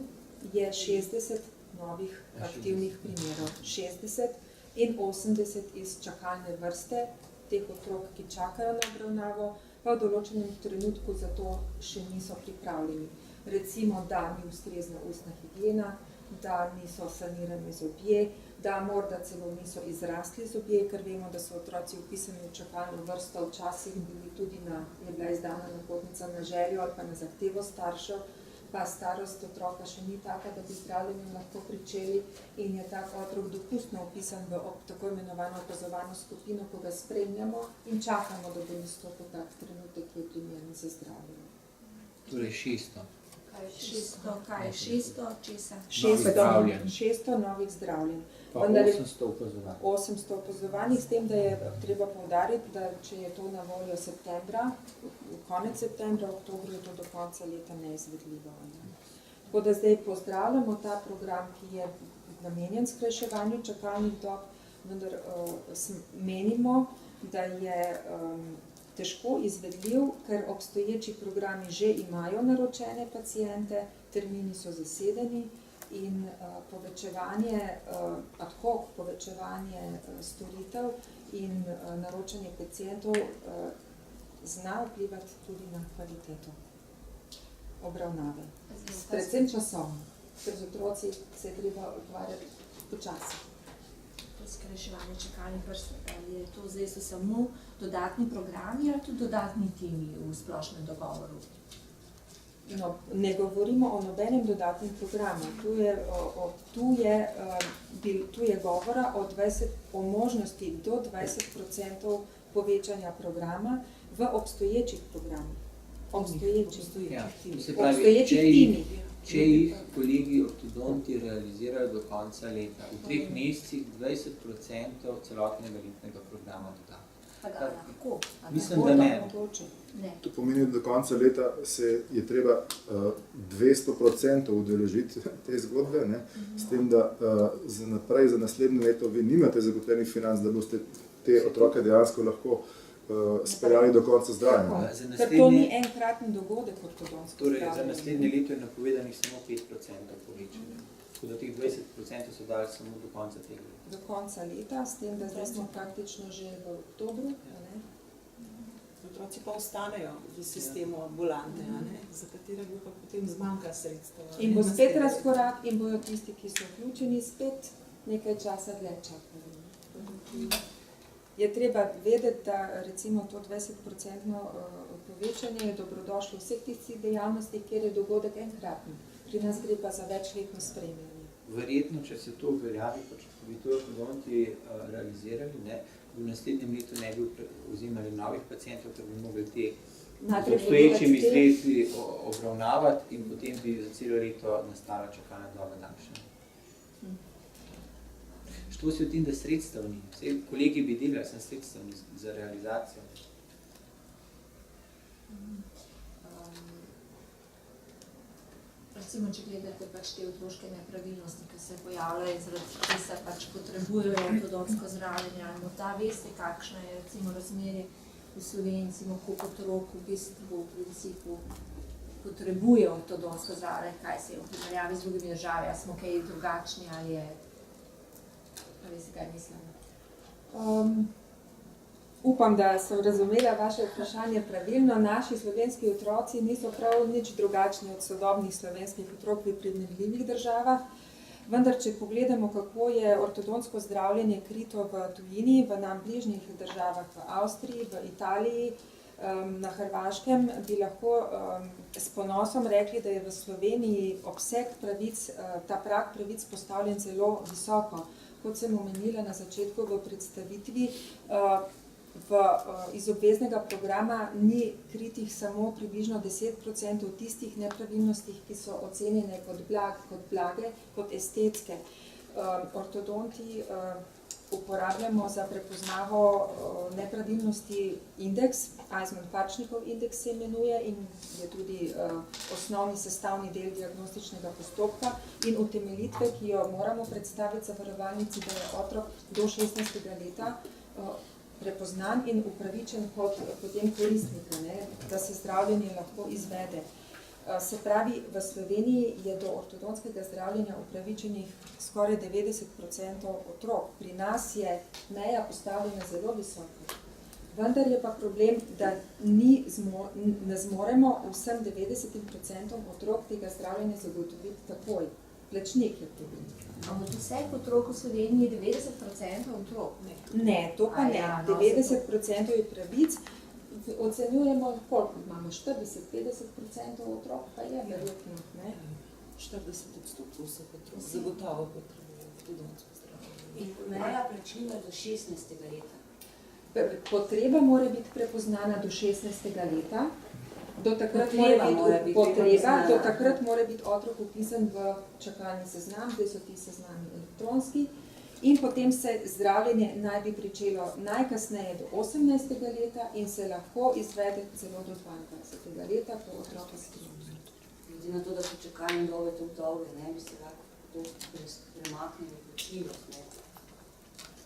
je 60 novih aktivnih primerov. 60 in 80 iz čakalne vrste, teh otrok, ki čakajo na obravnavo, pa pa v določenem trenutku za to še niso pripravljeni. Recimo, da ni ustrezna ustna higiena, da niso sanirani zobje, da morda celo niso izrasli zobje, ker vemo, da so otroci vpisani v čakalno vrsto, včasih bili tudi je bila izdana napotnica na željo ali pa na zahtevo staršev, pa starost otroka še ni taka, da bi zdravljenje lahko pričeli in je tak otrok dopustno vpisan v tako imenovano opazovalno skupino, ko ga spremljamo in čakamo, da bo nastopil tak trenutek, ki je primeren za zdravljenje. Torej 600. Kaj je 600, česa? 600 novih zdravljenj. Pa 800 opazovanj. 800 opazovanj, s tem, da je treba poudariti, da če je to na voljo septembra, konec septembra, oktobra je to do konca leta neizvedljivo. Tako da zdaj pozdravljamo ta program, ki je namenjen skrajševanju čakalnih dob, vendar menimo, da je težko izvedljiv, ker obstoječi programi že imajo naročene paciente, termini so zasedeni in povečevanje, ad hoc povečevanje storitev in naročanje pacientov zna vplivati tudi na kvaliteto obravnave. Predvsem časovno, ker z otroci se je treba ukvarjati počasi. Skrajševanje čakalnih vrst, je to zdaj so samo dodatni programi ali tudi dodatni timi v splošnem dogovoru? No, ne govorimo o nobenem dodatnem programu. Tu je govora o možnosti do 20% povečanja programa v obstoječih programih. Obstoječih timih. Če jih kolegi ortodonti realizirajo do konca leta, v 3 mesecih 20% celotnega letnega programa doda. Pa ga lahko? Mislim, da ne. To pomeni, da do konca leta se je treba 200% udeležiti te zgodbe, ne? S tem, da za naslednje leto vi nimate zagotovljenih financ, da boste te otroke dejansko lahko speljali do konca zdravljenja. Ker to ni enkratni dogodek ortodontskega zdravljenja. Torej, za naslednje leto je napovedanih samo 5% povečanja. Tako da teh 20% so dali samo do konca tega leta. Do konca leta, s tem, da zdaj smo praktično že v oktobru. Otroci pa ostanejo v sistemu ambulante, za katerega pa potem zmanjka sredstev. In bo spet razkorak in bojo tisti, ki so vključeni, spet nekaj časa dlje čakali. Je treba vedeti, da recimo to 20% povečanje je dobrodošlo v vseh tistih dejavnostih, kjer je dogodek enkratni. Pri nas gre pa za večletno spremljanje. Verjetno, če se to uveljavi, pa če bi to ortodonti realizirali, v naslednjem letu ne bi vzimali novih pacientov, ker bi mogli te z obstoječimi sredstvi obravnavati in potem bi za celo leto nastala čakalna doba daljša. Što si v tem, da sredstev ni? Vse kolegi bi delali, sem sredstev za realizacijo. Recimo, če gledate pač te otroške nepravilnosti, ki se pojavljajo in zaradi tega pač potrebujejo ortodontsko zdravljenje, ali morda veste, kakšno je recimo razmerje v Sloveniji, recimo koliko otrok v bistvu v principu potrebuje ortodontsko zdravljenje, kaj se je v primerjavi z drugimi državami, ali smo kaj drugačni ali je. Veste, kaj mislim? Upam, da sem razumela vaše vprašanje pravilno. Naši slovenski otroci niso prav nič drugačni od sodobnih slovenskih otrok v primerljivih državah. Vendar, če pogledamo, kako je ortodontsko zdravljenje krito v tujini, v nam bližnjih državah, v Avstriji, v Italiji, na Hrvaškem, bi lahko s ponosom rekli, da je v Sloveniji obseg pravic, ta prag pravic postavljen zelo visoko. Kot sem omenila na začetku v predstavitvi, iz obveznega programa ni kritih samo približno 10% tistih nepravilnosti, ki so ocenjene kot blage, kot estetske. Ortodonti uporabljamo za prepoznavo nepravilnosti indeks, Eismann-Farčnikov indeks se imenuje in je tudi osnovni sestavni del diagnostičnega postopka in utemeljitve, ki jo moramo predstaviti zavarovalnici, da je otrok do 16. leta prepoznan in upravičen kot potem koristnika, da se zdravljenje lahko izvede. Se pravi, v Sloveniji je do ortodontskega zdravljenja upravičenih skoraj 90% otrok. Pri nas je meja postavljena zelo visoko. Vendar je pa problem, da ne zmoremo vsem 90% otrok tega zdravljenja zagotoviti takoj. Plačnik je problem. Ampak od vseh otrok v Sloveniji je 90% otrok. Ne, to pa ne. Ja, no, 90% je pravic. Ocenjujemo, koliko imamo, 40-50% otrok, pa je verjetno. Ne? 40% vseh otrok zagotovo potrebuje ortodonsko zdravljenje. In meja plačila do 16. leta. Potreba mora biti prepoznana do 16. leta. Do takrat Potreba mora biti prepoznana. do takrat mora biti otrok vpisan v čakalni seznam, zdaj so ti seznami elektronski. In potem se zdravljenje naj bi pričelo najkasneje do 18. leta in se lahko izvede celo do 22. leta, ko otroka sprejme. Glede na to, da so čakalne dobe tako dolge, ne bi se lahko to premaknili plačilo.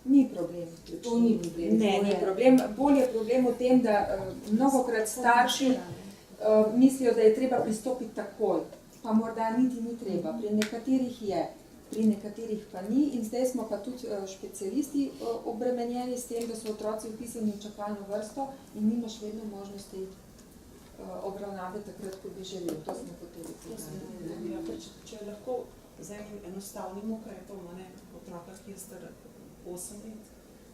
Ni problem. To ni problem. Ne, To ni je- problem. Bolj je problem v tem, da mnogokrat starši mislijo, da je treba pristopiti takoj, pa morda niti ni treba. Pri nekaterih je, pri nekaterih pa ni in zdaj smo pa tudi specialisti obremenjeni s tem, da so otroci vpisani v čakalno vrsto in nimaš vedno možnosti obravnave takrat, ko bi želel. To smo hoteli povedati. Ja, če lahko z enim enostavnim ukrepom, ne, otroka, ki je star 8 let,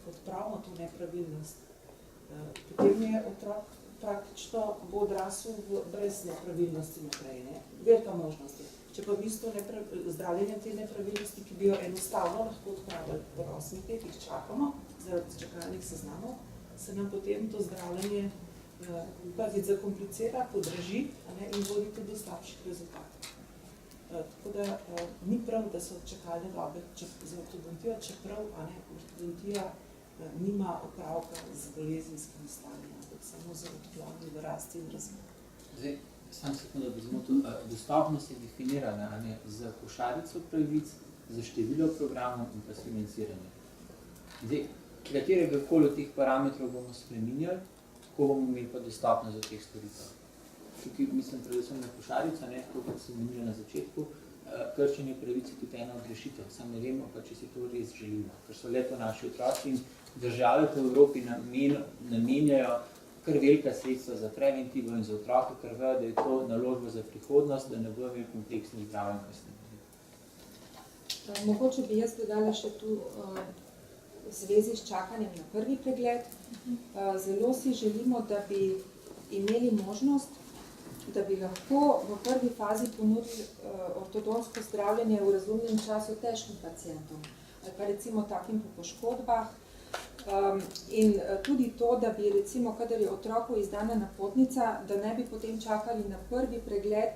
odpravimo to nepravilnost, potem je otrok praktično bo odrasel brez nepravilnosti naprej. Ne. Velika možnost je. Če pa v bistvu zdravljenje te nepravilnosti, ki bi jo enostavno lahko odpravili po 8 letih, čakamo zaradi čakalnih seznamov, se nam potem to zdravljenje pazi zakomplicira, podraži, ne, in vodi tudi do slabših rezultatov. Tako da ni prav, da so čakalne dobe za ortodontijo, čeprav ortodontija nima opravka z bolezenskimi stanji, ampak samo za odkloni v rasti in razvoju. Zdaj, sam sekunda, da zmotil, dostopnost je definirana za košarico pravic, za število programov in pa s financiranjem. Zdaj, katerega koli od teh parametrov bomo spreminjali, ko bomo imeli pa dostopnost do teh storitev. Tukaj mislim predvsem na košarico, tako kot sem menila na začetku, kršenje pravic je tudi ena od rešitev. Sam ne vemo pa, če si to res želimo, ker so leto naši otroci in države po Evropi namenjajo kar velika sredstva za preventivo in za otroke, ker vejo, da je to naložba za prihodnost, da ne bojo imeli kompleksnih zdravljenj kasneje. Mogoče bi jaz dodala še tu v zvezi s čakanjem na prvi pregled. Zelo si želimo, da bi imeli možnost, da bi lahko v prvi fazi ponudili ortodonsko zdravljenje v razumnem času težkim pacientom, ali pa recimo takim po poškodbah. In tudi to, da bi recimo, kadar je otroku izdana napotnica, da ne bi potem čakali na prvi pregled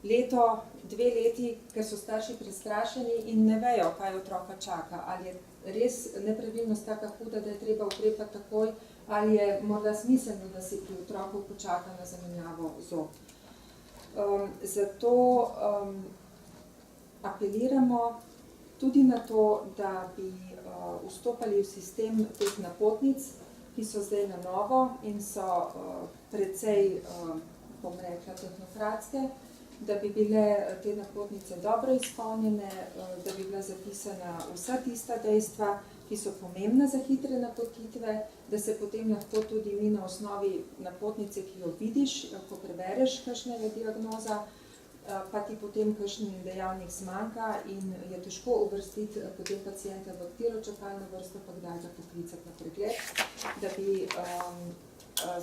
leto, 2 leti, ker so starši prestrašeni in ne vejo, kaj otroka čaka. Ali je res nepravilnost taka huda, da je treba ukrepati takoj, ali je morda smiselno, da se pri otroku počaka na zamenjavo zob. Zato apeliramo tudi na to, da bi vstopali v sistem teh napotnic, ki so zdaj na novo in so precej, bom rekla, tehnokratske, da bi bile te napotnice dobro izpolnjene, da bi bila zapisana vsa tista dejstva, ki so pomembna za hitre napotitve, da se potem lahko tudi mi na osnovi napotnice, ki jo vidiš, ko prebereš kakšnega diagnoza, pa ti potem kakšen dejavnik zmanjka in je težko uvrstiti potem pacienta v katero čakalno vrsto, pa kdaj ga poklicati na pregled, da bi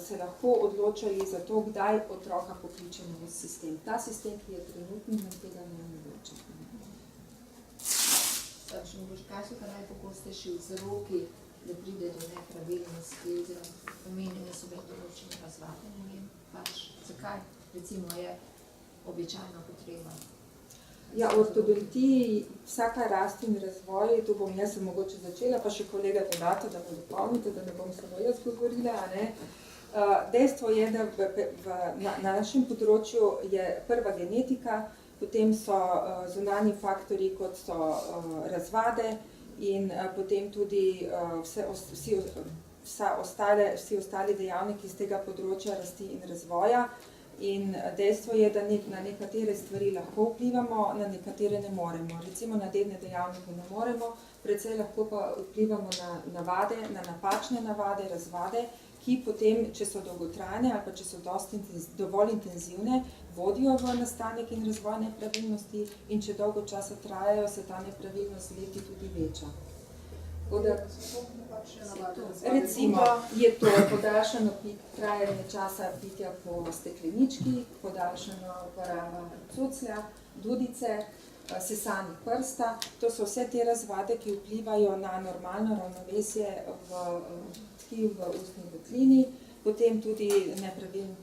se lahko odločali za to, kdaj otroka pokličemo v sistem. Ta sistem, ki je trenutni, nam tega ne omogoča. Kaj so najpogostejši vzroki, da pride do nepravilnosti, oziroma omenjene so bile določene razvade, ne vem, zakaj recimo je običajna potreba? Ja, v ortodontiji vsaka rast in razvoj, tu bom jaz mogoče začela, pa še kolega dodata, da me dopolnite, da ne bom samo jaz govorila. Dejstvo je, da na našem področju je prva genetika, potem so zunanji faktorji, kot so razvade in potem tudi vsi ostali dejavniki iz tega področja rasti in razvoja. In dejstvo je, da na nekatere stvari lahko vplivamo, na nekatere ne moremo. Recimo na dedne dejavnike ne moremo, predvsej lahko pa vplivamo na navade, na napačne navade, razvade, ki potem, če so dolgotrajne ali pa če so dovolj intenzivne, vodijo v nastanek in razvoj nepravilnosti in če dolgo časa trajajo, se ta nepravilnost leti tudi veča. Recimo je to podaljšano trajanje časa pitja po steklenički, podaljšana uporaba cuclja, dudice, sesanih prsta. To so vse te razvade, ki vplivajo na normalno ravnovesje tkiv v ustni votlini, potem tudi nepravilen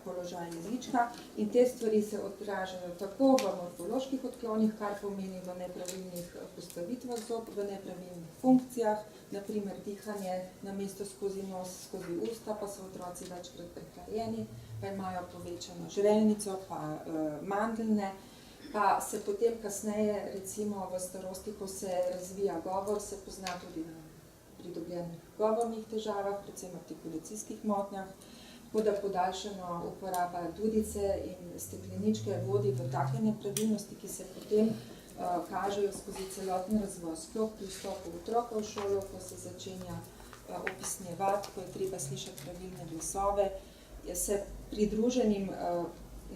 položaj jezička in te stvari se odražajo tako v morfoloških odklonih, kar pomeni v nepravilnih postavitvah zob, v nepravilnih funkcijah, naprimer dihanje namesto skozi nos, skozi usta, pa so otroci večkrat prehlajeni, pa imajo povečano žrelnico, pa mandeljne, pa se potem kasneje, recimo v starosti, ko se razvija govor, se pozna tudi na pridobljenih govornih težavah, predvsem artikulacijskih motnjah, tako da podaljšana uporaba dudice in stekleničke vodi v take nepravilnosti, ki se potem kažejo skozi celoten razvoj, sploh pri vstopu otroka v šolo, ko se začenja opisnjevati, ko je treba slišati pravilne glasove, se pridruženim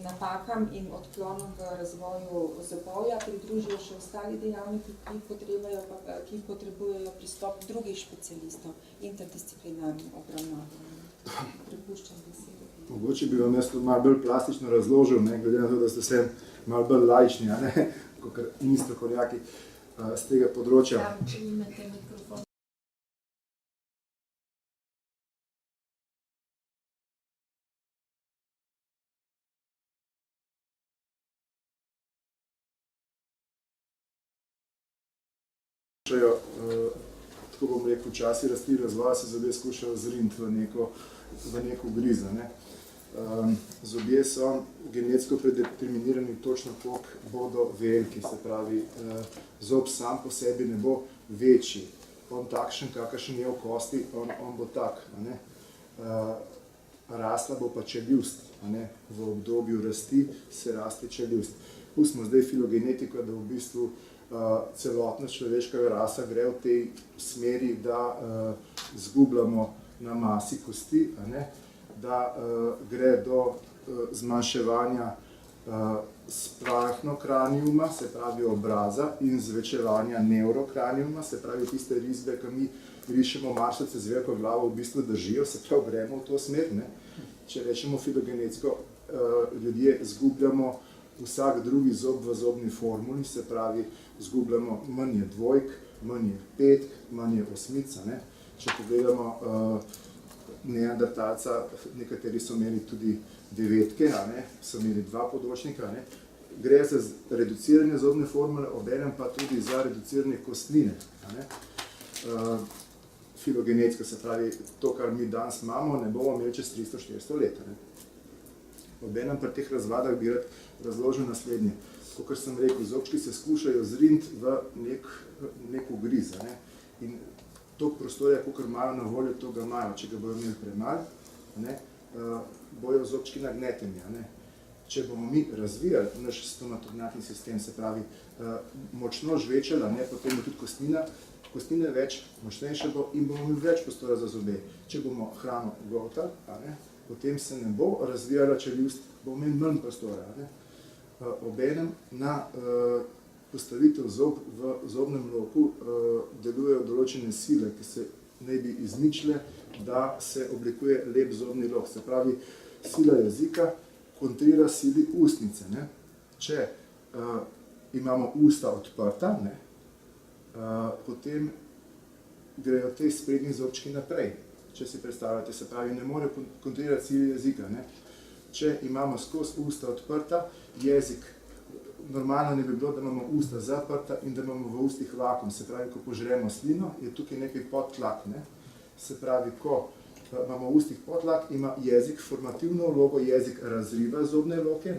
napakam in odklonom v razvoju zobovja pridružijo še ostali dejavniki, ki potrebujejo pristop drugih specialistov, interdisciplinarnim obravnavam. Prepuščam besedo. Mogoče bi vam jaz to malo bolj plastično razložil, ne, glede na to, da ste se malo bolj laični, kot in strokovnjaki z tega področja. Ja, če imate mikrofon. Tako bom rekel, časi rasti razvoja se zobje skušajo zriniti v neko grizo. Zobje so genetsko predeterminirani točno koliko bodo veliki, se pravi, zob sam po sebi ne bo večji. On takšen, kakršen je v kosti, on bo tak. Rasla bo pa čeljust. V obdobju rasti se raste čeljust. Pustimo zdaj filogenetiko, da v bistvu celotna človeška rasa gre v tej smeri, da zgubljamo na masi kosti, da gre do zmanjševanja sprachnokraniuma, se pravi obraza, in zvečevanja neurokraniuma, se pravi tiste risbe, ki mi rišemo marsovce z veliko glavo, v bistvu držijo, se pravi gremo v to smer. Če rečemo filogenetsko, ljudje zgubljamo vsak drugi zob v zobni formuli, se pravi, zgubljamo manj je dvojk, manj je petk, manj je osmica. Če pogledamo neandertalca, nekateri so imeli tudi devetke, so imeli dva področnika. Gre za reduciranje zobne formule, obenem pa tudi za reduciranje kostline. Filogenetsko, se pravi, to, kar mi danes imamo, ne bomo imeli čez 300-400 let. Obenem pri teh razvadah bi rad razložil naslednje. Kakor sem rekel, zobčki se skušajo zriniti v nek ugriz. In toliko prostorja, kakor imajo na voljo, to ga imajo. Če ga bojo imeli premalo, bojo zobčki nagneteni. Če bomo mi razvijali naš stomatognatni sistem, se pravi, močno žvečala, potem bo tudi kostnina več, močnejša bo in bomo imeli več prostora za zobe. Če bomo hrano goltali, potem se ne bo razvijala čeljust, bomo imeli manj prostora. Obenem na postavitev zob v zobnem loku delujejo določene sile, ki se naj bi izničile, da se oblikuje lep zobni lok. Se pravi, sila jezika kontrira sili ustnice. Če imamo usta odprta, potem grejo te sprednji zobčki naprej. Če si predstavljate, se pravi, ne more kontrirati sili jezika. Če imamo skozi usta odprta, jezik, normalno ne bi bilo, da imamo usta zaprta in da imamo v ustih vakuum. Se pravi, ko požremo slino, je tukaj nekaj podtlak. Se pravi, ko imamo v ustih podtlak, ima jezik formativno vlogo, jezik razriva zobne loke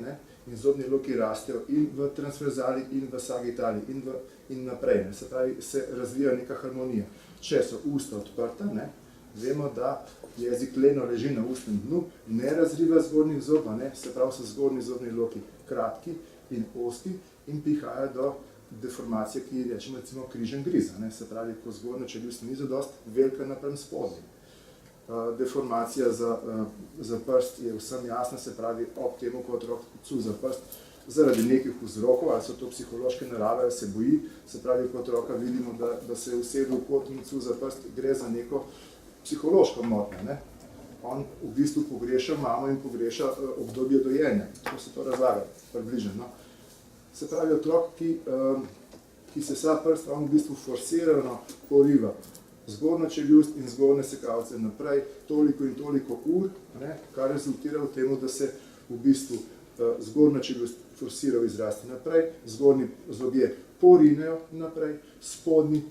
in zobni loki rastejo in v transverzali, in v sagitali, in naprej. Se pravi, se razvija neka harmonija. Če so usta odprta, Vemo, da jezik leno leži na ustnem dnu, ne razriva zgornjih zob, se pravi, so zgornji zobni loki kratki in ozki in prihaja do deformacije, ki rečemo recimo križem griza. Se pravi, ko zgornja čeljust ni zadost velika napram spodnji. Deformacija za prst je vsem jasna, se pravi, ob temu, ko otrok cuza prst, zaradi nekih vzrokov, ali so to psihološke narave, ali se boji, se pravi, ko otroka vidimo, da se je usedel v kot in cuza prst, gre za neko psihološko motnjo. On v bistvu pogreša mamo in pogreša obdobje dojenja. Tako se to razlaga, približno. Se pravi, otrok, ki se sa prst, on v bistvu forsirano poriva zgornjo čeljust in zgornje sekavce naprej toliko in toliko ur, kar rezultira v tem, da se v bistvu zgornja čeljust forsira v izrasti naprej, zgornji zobje porinejo naprej, spodnji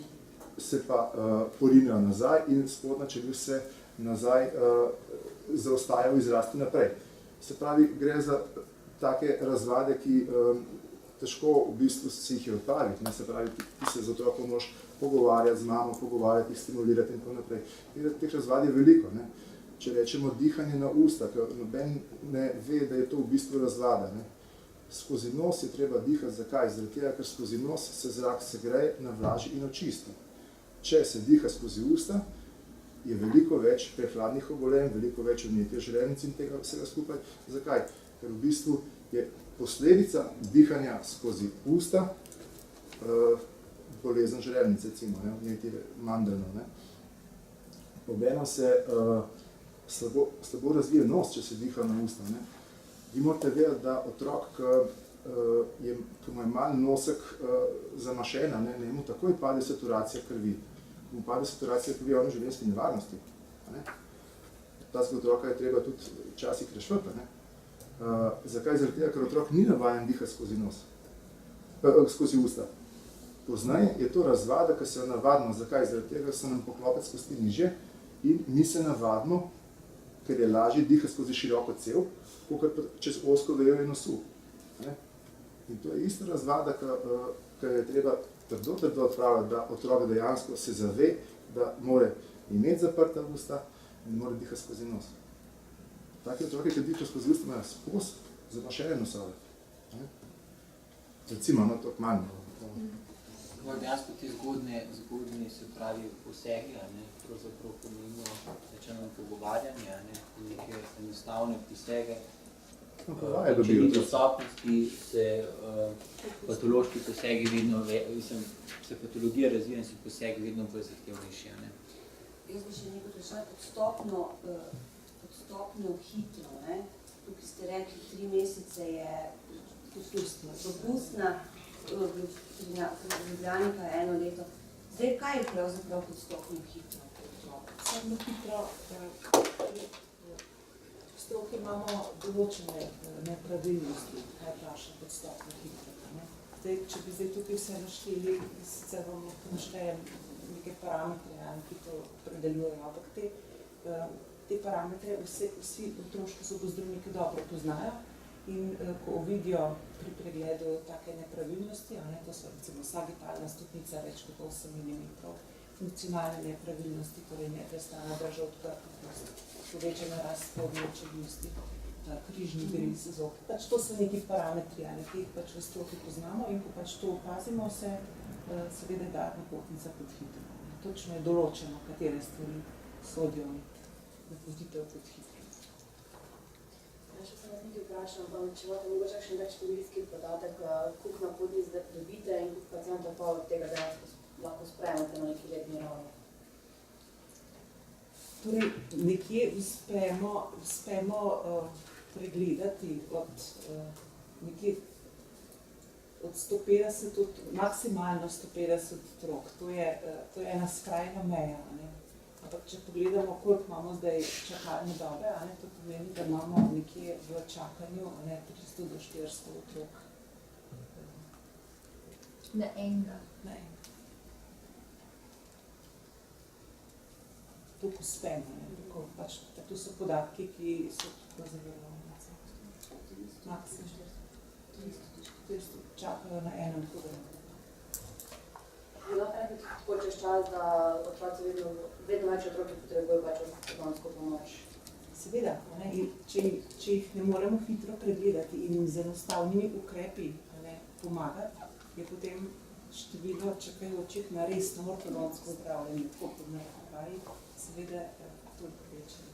se pa porinejo nazaj in spodnja čeljust se nazaj zaostaja v izrasti naprej. Se pravi, gre za take razvade, ki težko v bistvu si jih je odpraviti, se pravi, ti se z otrokom moraš pogovarjati z mamo, pogovarjati, jih stimulirati in tako naprej. In teh razvad je veliko. Če rečemo dihanje na usta, ker noben ne ve, da je to v bistvu razvada. Skozi nos je treba dihati. Zakaj? Zaradi tega, ker skozi nos se zrak segreje, navlaži in očisti. Če se diha skozi usta, je veliko več prehladnih obolenj, veliko več vnetja žrelnic in tega vsega skupaj. Zakaj? Ker v bistvu je posledica dihanja skozi usta bolezen žrelnice, recimo, vnetje mandelno. Obenem se slabo razvije nos, če se diha na usta. Vi morate vedeti, da otrok, ki mu je malo nosek zamašena, njemu takoj pade saturacija krvi. Ko mu pade saturacija krvi, on je v življenjski nevarnosti. Tazga otroka je treba tudi včasih rešvati. Zakaj? Zaradi tega, ker otrok ni navajen dihati skozi nos, skozi usta. Poznaj je to razvada, ki se jo navadimo. Zakaj? Zaradi tega se nam poklopec kosti niže in mi se navadimo, ker je lažje dihati skozi široko cev, kot čez ozko vejo in nosu. In to je ista razvada, ki je treba trdo odpravljati, da otrok dejansko se zave, da mora imeti zaprta usta in mora dihati skozi nos. Taki otroke, ki dihajo skozi usta, imajo skozi zamašene nosove. Recimo, toliko manj. Dejansko ti zgodnji, se pravi, posegi, pravzaprav pomenijo, rečeno, pogovarjanje, neke enostavne prisege. Če ni dostopnosti, se patološki posegi vedno, se patologija razvija in se posegi vedno bolj zahtevnejši. Jaz bi še nekaj vprašala, odstopno hitro. Tukaj ste rekli, 3 mesece je dopustna, v Ljubljani pa 1 leto. Zdaj, kaj je pravzaprav podstopno hitro? Podstopno hitro, v stroki imamo določene nepravilnosti, kaj vpraša podstopno hitro. Zdaj, če bi zdaj tukaj vse našteli, sicer vam naštejem neke parametre, ki to predeljujejo, ampak te parametre vsi otroški zobozdravniki dobro poznajo. In ko vidijo pri pregledu take nepravilnosti, to so recimo sagitalna stopnica več kot 8 mm, funkcionalne nepravilnosti, torej neprestana drža odprtost, povečana rast spodnje čeljusti, križni griz zob. To so neki parametri, ki jih v stroki poznamo in ko to opazimo, se seveda da napotnica podhitro. Točno je določeno, katere stvari sodijo napotitev podhitro. Še sem vas nekaj vprašala, če imate mogoče še več številski podatek, koliko napotnic zdaj dobite in koliko pacientov pa od tega dejansko lahko sprejmete na neki letni ravni? Torej, nekje uspemo pregledati nekje od 150, maksimalno 150 otrok. To je ena skrajna meja. Ampak če pogledamo, koliko imamo zdaj čakalne dobe, to pomeni, da imamo nekje v čakanju 300 do 400 otrok. Na enega. To uspemo. To so podatki, ki so tako zelo maksimalno. 300 čakajo na enem programu. Lahko nekaj tako čez čas, da otroci vedno več otroki potrebujejo pač ortodonsko pomoč. Seveda, ne, in če jih ne moremo hitro pregledati in jim z enostavnimi ukrepi pomagati, je potem število čakajočih na resno ortodonsko zdravljenje, tako kot na narekovaji, seveda toliko večje.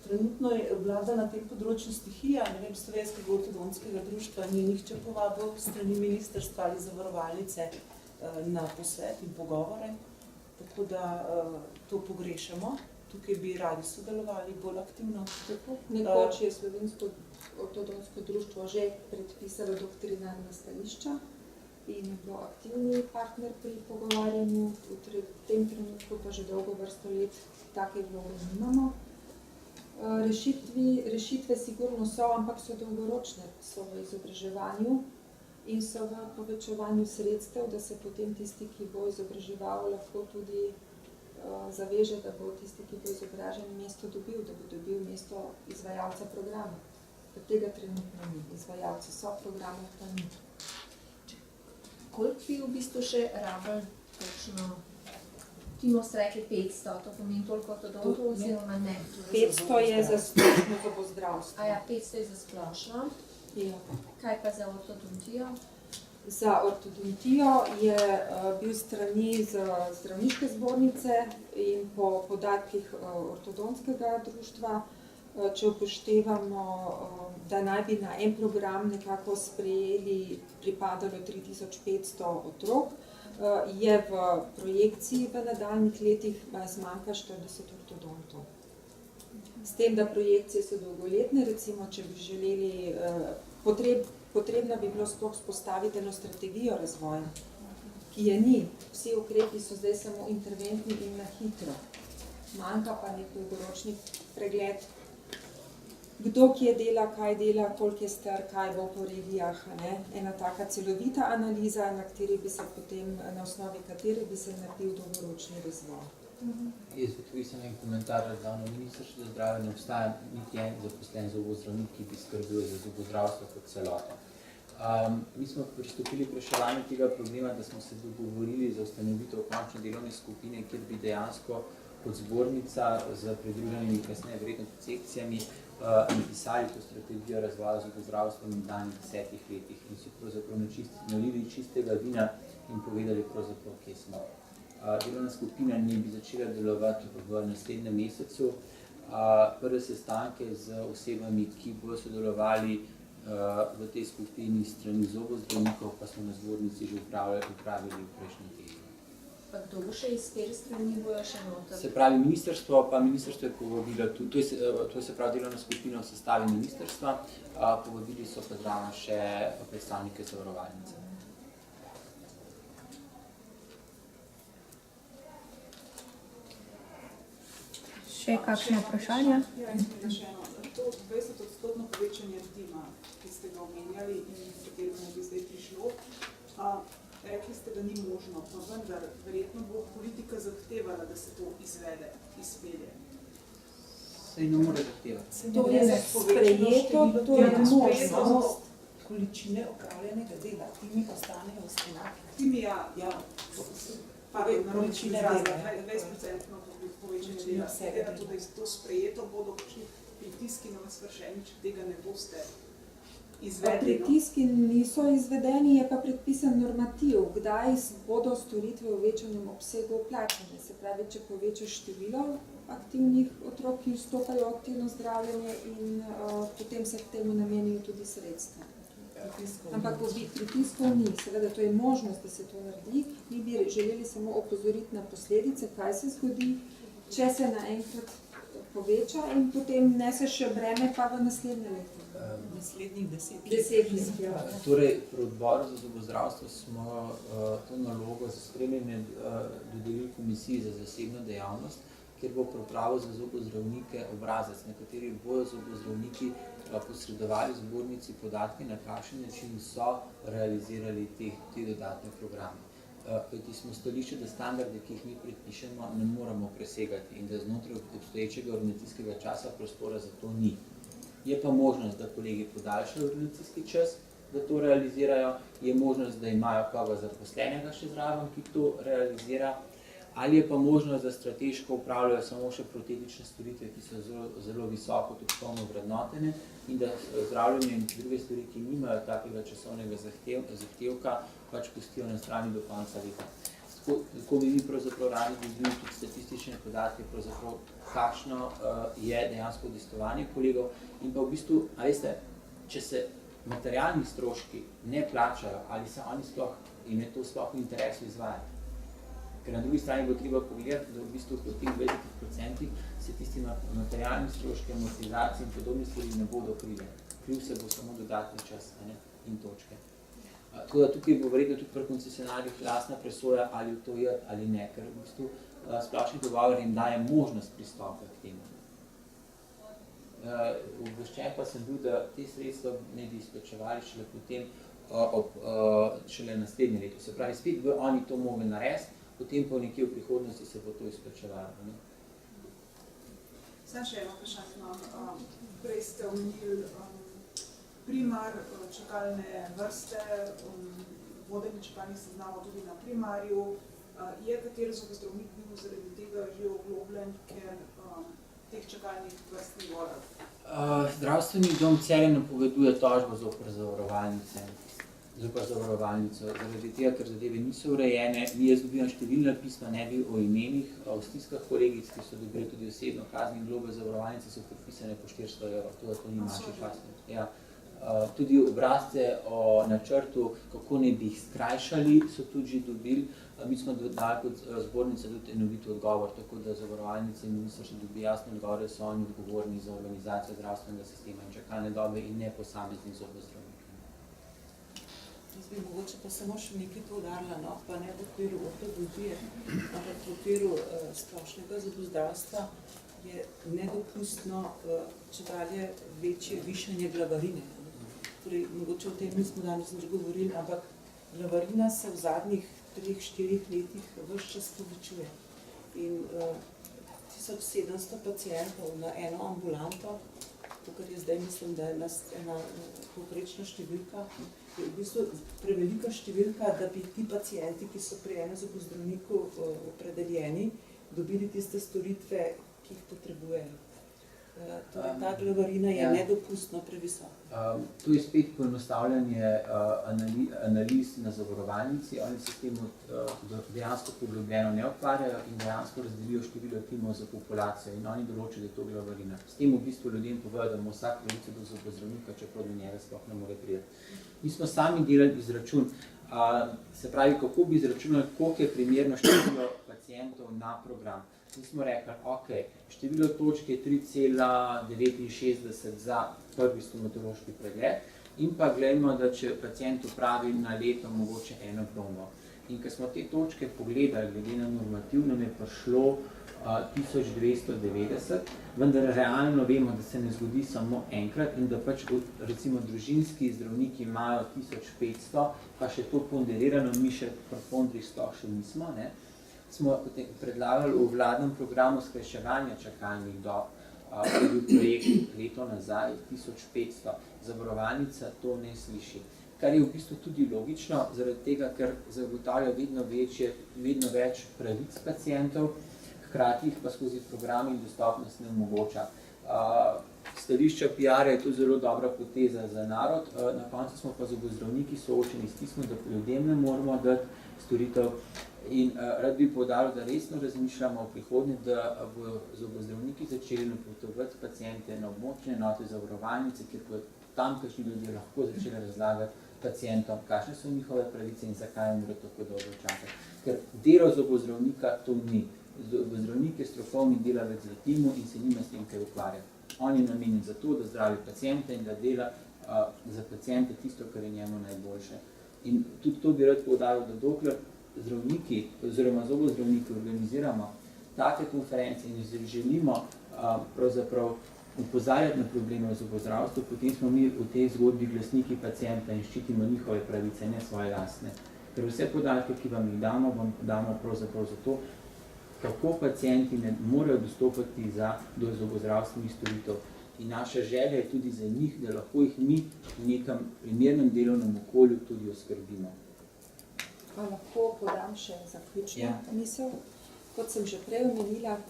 Trenutno je vlada na tem področju stihija, ne vem, Slovenskega ortodontskega društva ni nihče povabil strani ministrstva ali zavarovalnice na posvet in pogovore, tako da to pogrešamo. Tukaj bi radi sodelovali bolj aktivno. Nekoč je Slovensko ortodontsko društvo že predpisalo doktrinarna stališča in je bilo aktivni partner pri pogovarjanju. V tem trenutku pa že dolgo vrsto let take vloge nimamo. Rešitve sigurno so, ampak so dolgoročne, so v izobraževanju in so v povečevanju sredstev, da se potem tisti, ki bo izobraževal, lahko tudi zaveže, da bo tisti, ki bo izobražen, mesto dobil, da bo dobil mesto izvajalca programa. Tega trenutno ni. Izvajalci so, programov pa ni. Koliko bi v bistvu še rabili točno? Ti ste rekli 500, to pomeni toliko ortodontov oziroma ne? 500 je za splošno zobozdravstvo. A ja, 500 je za splošno. Ja. Kaj pa za ortodontijo? Za ortodontijo je bil strani zdravniške zbornice in po podatkih ortodontskega društva, če upoštevamo, da naj bi na en program nekako sprejeli pripadalo 3500 otrok, je v projekciji v nadaljnjih letih zmanjka 40 ortodontov. S tem, da projekcije so dolgoletne, recimo, če bi želeli, potrebno bi bilo sploh spostaviti eno strategijo razvoja, ki je ni. Vsi ukrepi so zdaj samo interventni in na hitro. Manjka pa nek dolgoročni pregled, kdo kje dela, kaj dela, koliko je star, kaj bo po regijah. Ena taka celovita analiza, na osnovi katere bi se naredil dolgoročni razvoj. Jaz bi tudi samo en komentar razdal. Na Ministrstvu za zdravje ne obstaja niti en zaposlen zobozdravnik, ki bi skrbel za zobozdravstvo kot celoto. Mi smo pristopili k reševanju tega problema, da smo se dogovorili za ustanovitev končne delovne skupine, kjer bi dejansko kot zbornica z pridruženimi kasneje verjetno tudi sekcijami napisali to strategijo razvoja zobozdravstva v nadaljnjih 10 letih in si pravzaprav nalili čistega vina in povedali pravzaprav, kje smo. Delovna skupina naj bi začela delovati v naslednjem mesecu. Prve sestanke z osebami, ki bodo sodelovali v tej skupini strani zobozdravnikov, pa smo na zbornici že upravili v prejšnjem tednu. Pa kdo bo še iz katere strani bojo še noter? Se pravi, ministrstvo je povabilo tudi, to je se pravi delovna skupina v sestavi ministrstva, povabili so pa zraven še predstavnike zavarovalnice. Še kakšno vprašanje? Ja, in še eno. To 20% povečanje tima, ki ste ga omenjali in katerega ne bi zdaj prišlo, rekli ste, da ni možno, pa vendar verjetno bo politika zahtevala, da se to izvede, izpelje. Se ne more zahtevati. To je sprejeto, to je možnost. Količine opravljenega dela, timi ostanejo ostinaki. Timi, količine dela. 20% povečanje dela. Seveda tudi, da je to sprejeto, bodo kakšni pritiski na vas vršeni, če tega ne boste izvedli. Pritiski niso izvedeni, je pa predpisan normativ, kdaj bodo storitve v večanem obsegu plačane. Se pravi, če povečaš število aktivnih otrok, ki vstopajo v aktivno zdravljenje in potem se k temu namenijo tudi sredstva. Ampak pritiskov ni. Seveda, to je možnost, da se to naredi. Mi bi želeli samo opozoriti na posledice, kaj se zgodi, če se naenkrat poveča in potem nese še breme pa v naslednje leto. Naslednjih 10 let. Torej, pri odboru za zobozdravstvo smo to nalogo za spremljanje dodelili komisiji za zasebno dejavnost, kjer bo pripravil za zobozdravnike obrazec, na kateri bodo zobozdravniki posredovali zbornici podatke, na kakšen način so realizirali te dodatne programe. kajti smo stališče, da standarde, ki jih mi predpišemo, ne moremo presegati in da znotraj obstoječega ordinacijskega časa prostora za to ni. Je pa možnost, da kolegi podaljšajo ordinacijski čas, da to realizirajo, je možnost, da imajo koga zaposlenega še zraven, ki to realizira, ali je pa možnost, da strateško upravljajo samo še protetične storitve, ki so zelo visoko točkovno vrednotene in da zdravljenje in druge stvari, ki nimajo takega časovnega zahtevka, pač pustijo na strani do konca leta. Tako bi mi pravzaprav radi dobili tudi statistične podatke, pravzaprav kakšno je dejansko udejstvovanje kolegov in pa v bistvu, a veste, če se materialni stroški ne plačajo, ali se oni sploh, jim je to sploh v interesu izvajati. Ker na drugi strani bo treba pogledati, da v bistvu po teh 20% se tisti materialni stroški, amortizacije in podobne stvari ne bodo krili. Kriv se bo samo dodatni čas in točke. Tako da tukaj bo verjetno tudi pri koncesionarjih lastna presoja, ali to je ali ne, ker v bistvu splošni dogovor jim daje možnost pristopa k temu. Obveščen pa sem bil, da te sredstva ne bi izplačevali šele potem šele naslednje leto. Se pravi, spet bi oni to mogli narediti, potem pa nekje v prihodnosti se bo to izplačevalo. Samo še eno vprašanje imam. Prej ste omenili primar, čakalne vrste, vodenje čakalnih seznamov tudi na primarju. Je kateri zobozdravnik bil zaradi tega že oglobljen, ker teh čakalnih vrst ni volil? Zdravstveni dom Celje napoveduje tožbo zoper zavarovalnico, zaradi tega, ker zadeve niso urejene. Mi jaz dobivam številna pisma, ne bi o imenih, o stiskah kolegic, ki so dobili tudi osebno kazni in globe zavarovalnice, so podpisane po 400 €, to ni naše časne. Ja. Tudi obrazce o načrtu, kako ne bi jih skrajšali, so tudi že dobili. Mi smo dali kot zbornica tudi enovit odgovor, tako da zavarovalnice in ministrstvo dobi jasne odgovore, so oni odgovorni za organizacijo zdravstvenega sistema in čakalne dobe in ne posamezni zobozdravniki. Jaz bi mogoče pa samo še nekaj poudarila, pa ne v okviru ortodoncije, ampak v okviru splošnega zobozdravstva je nedopustno čedalje večje višanje glavarine. Torej, mogoče o tem nismo danes nič govorili, ampak glavarina se v zadnjih 3-4 letih ves čas povečuje. In 1700 pacientov na eno ambulanto, kar je zdaj, mislim, da je ena povprečna številka, je v bistvu prevelika številka, da bi ti pacienti, ki so pri enem zobozdravniku opredeljeni, dobili tiste storitve, ki jih potrebujejo. Torej, ta glavarina je nedopustno previsoka. To je spet poenostavljanje analiz na zavarovalnici. Oni se s tem dejansko poglobljeno ne ukvarjajo in dejansko razdelijo število timov za populacijo in oni določijo, da je to glavarina. S tem v bistvu ljudem povejo, da ima vsak pravico do zobozdravnika, čeprav do njega sploh ne more priti. Mi smo sami delali izračun, se pravi, kako bi izračunali, koliko je primerno število pacientov na program. Mi smo rekli, ok, število točk je 3,69 za prvi stomatološki pregled in pa gledamo, da če pacient upravi na leto mogoče eno plombo. In ko smo te točke pogledali, glede na normativ, nam je prišlo 1290, vendar realno vemo, da se ne zgodi samo enkrat in da pač recimo družinski zdravniki imajo 1500, pa še to ponderirano, mi še pri pondrih sploh še nismo, smo predlagali v vladnem programu skrajševanja čakalnih dob, ki je bil projekt leto nazaj, 1500. Zavarovalnica to ne sliši. Kar je v bistvu tudi logično, zaradi tega, ker zagotavlja vedno več pravic pacientov, hkrati jih pa skozi program in dostopnost ne omogoča. Stališča PR-ja je to zelo dobra poteza za narod, na koncu smo pa zobozdravniki soočeni s tistim, da ljudem ne moramo dati storitev. In rad bi poudaril, da resno razmišljamo v prihodnje, da bodo zobozdravniki začeli napotovati paciente na območne enote zavarovalnice, kjer bodo tamkajšnji ljudje lahko začeli razlagati pacientom, kakšne so njihove pravice in zakaj morajo tako dolgo čakati. Ker delo zobozdravnika to ni. Zobozdravnik je strokovni delavec za timu in se nima s tem kaj ukvarjati. On je namenjen za to, da zdravi paciente in da dela za paciente tisto, kar je njemu najboljše. In tudi to bi rad poudaril, da dokler zdravniki oziroma zobozdravniki organiziramo take konference in želimo pravzaprav opozarjati na probleme v zobozdravstvu, potem smo mi v tej zgodbi glasniki pacienta in ščitimo njihove pravice, ne svoje lastne. Ker vse podatke, ki vam jih damo pravzaprav zato, kako pacijenti ne morejo dostopati do zobozdravstvenih storitev. In naša želja je tudi za njih, da lahko jih mi v nekem primernem delovnem okolju tudi oskrbimo. Lahko podam še zaključno misel. Kot sem že prej omenila,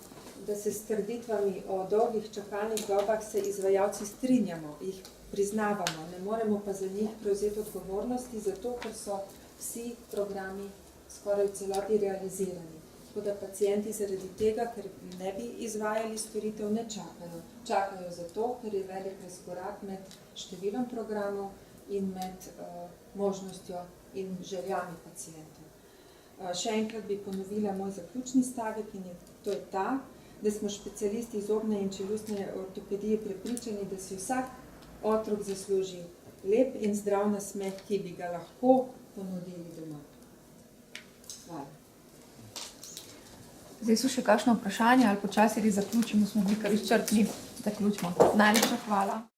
da se s trditvami o dolgih čakalnih dobah se izvajalci strinjamo, jih priznavamo, ne moremo pa za njih prevzeti odgovornosti, zato ker so vsi programi skoraj v celoti realizirani. Tako da pacienti zaradi tega, ker ne bi izvajali storitev, ne čakajo. Čakajo zato, ker je velik razkorak med številom programov in med možnostjo in željami pacientov. Še enkrat bi ponovila moj zaključni stavek in to je ta, da smo specialisti zobne in čeljustne ortopedije prepričani, da si vsak otrok zasluži lep in zdrav nasmeh, ki bi ga lahko ponudili doma. Hvala. Zdaj so še kakšno vprašanje ali počasi res zaključimo, smo bili kar izčrpni. Zaključimo. Najlepša hvala.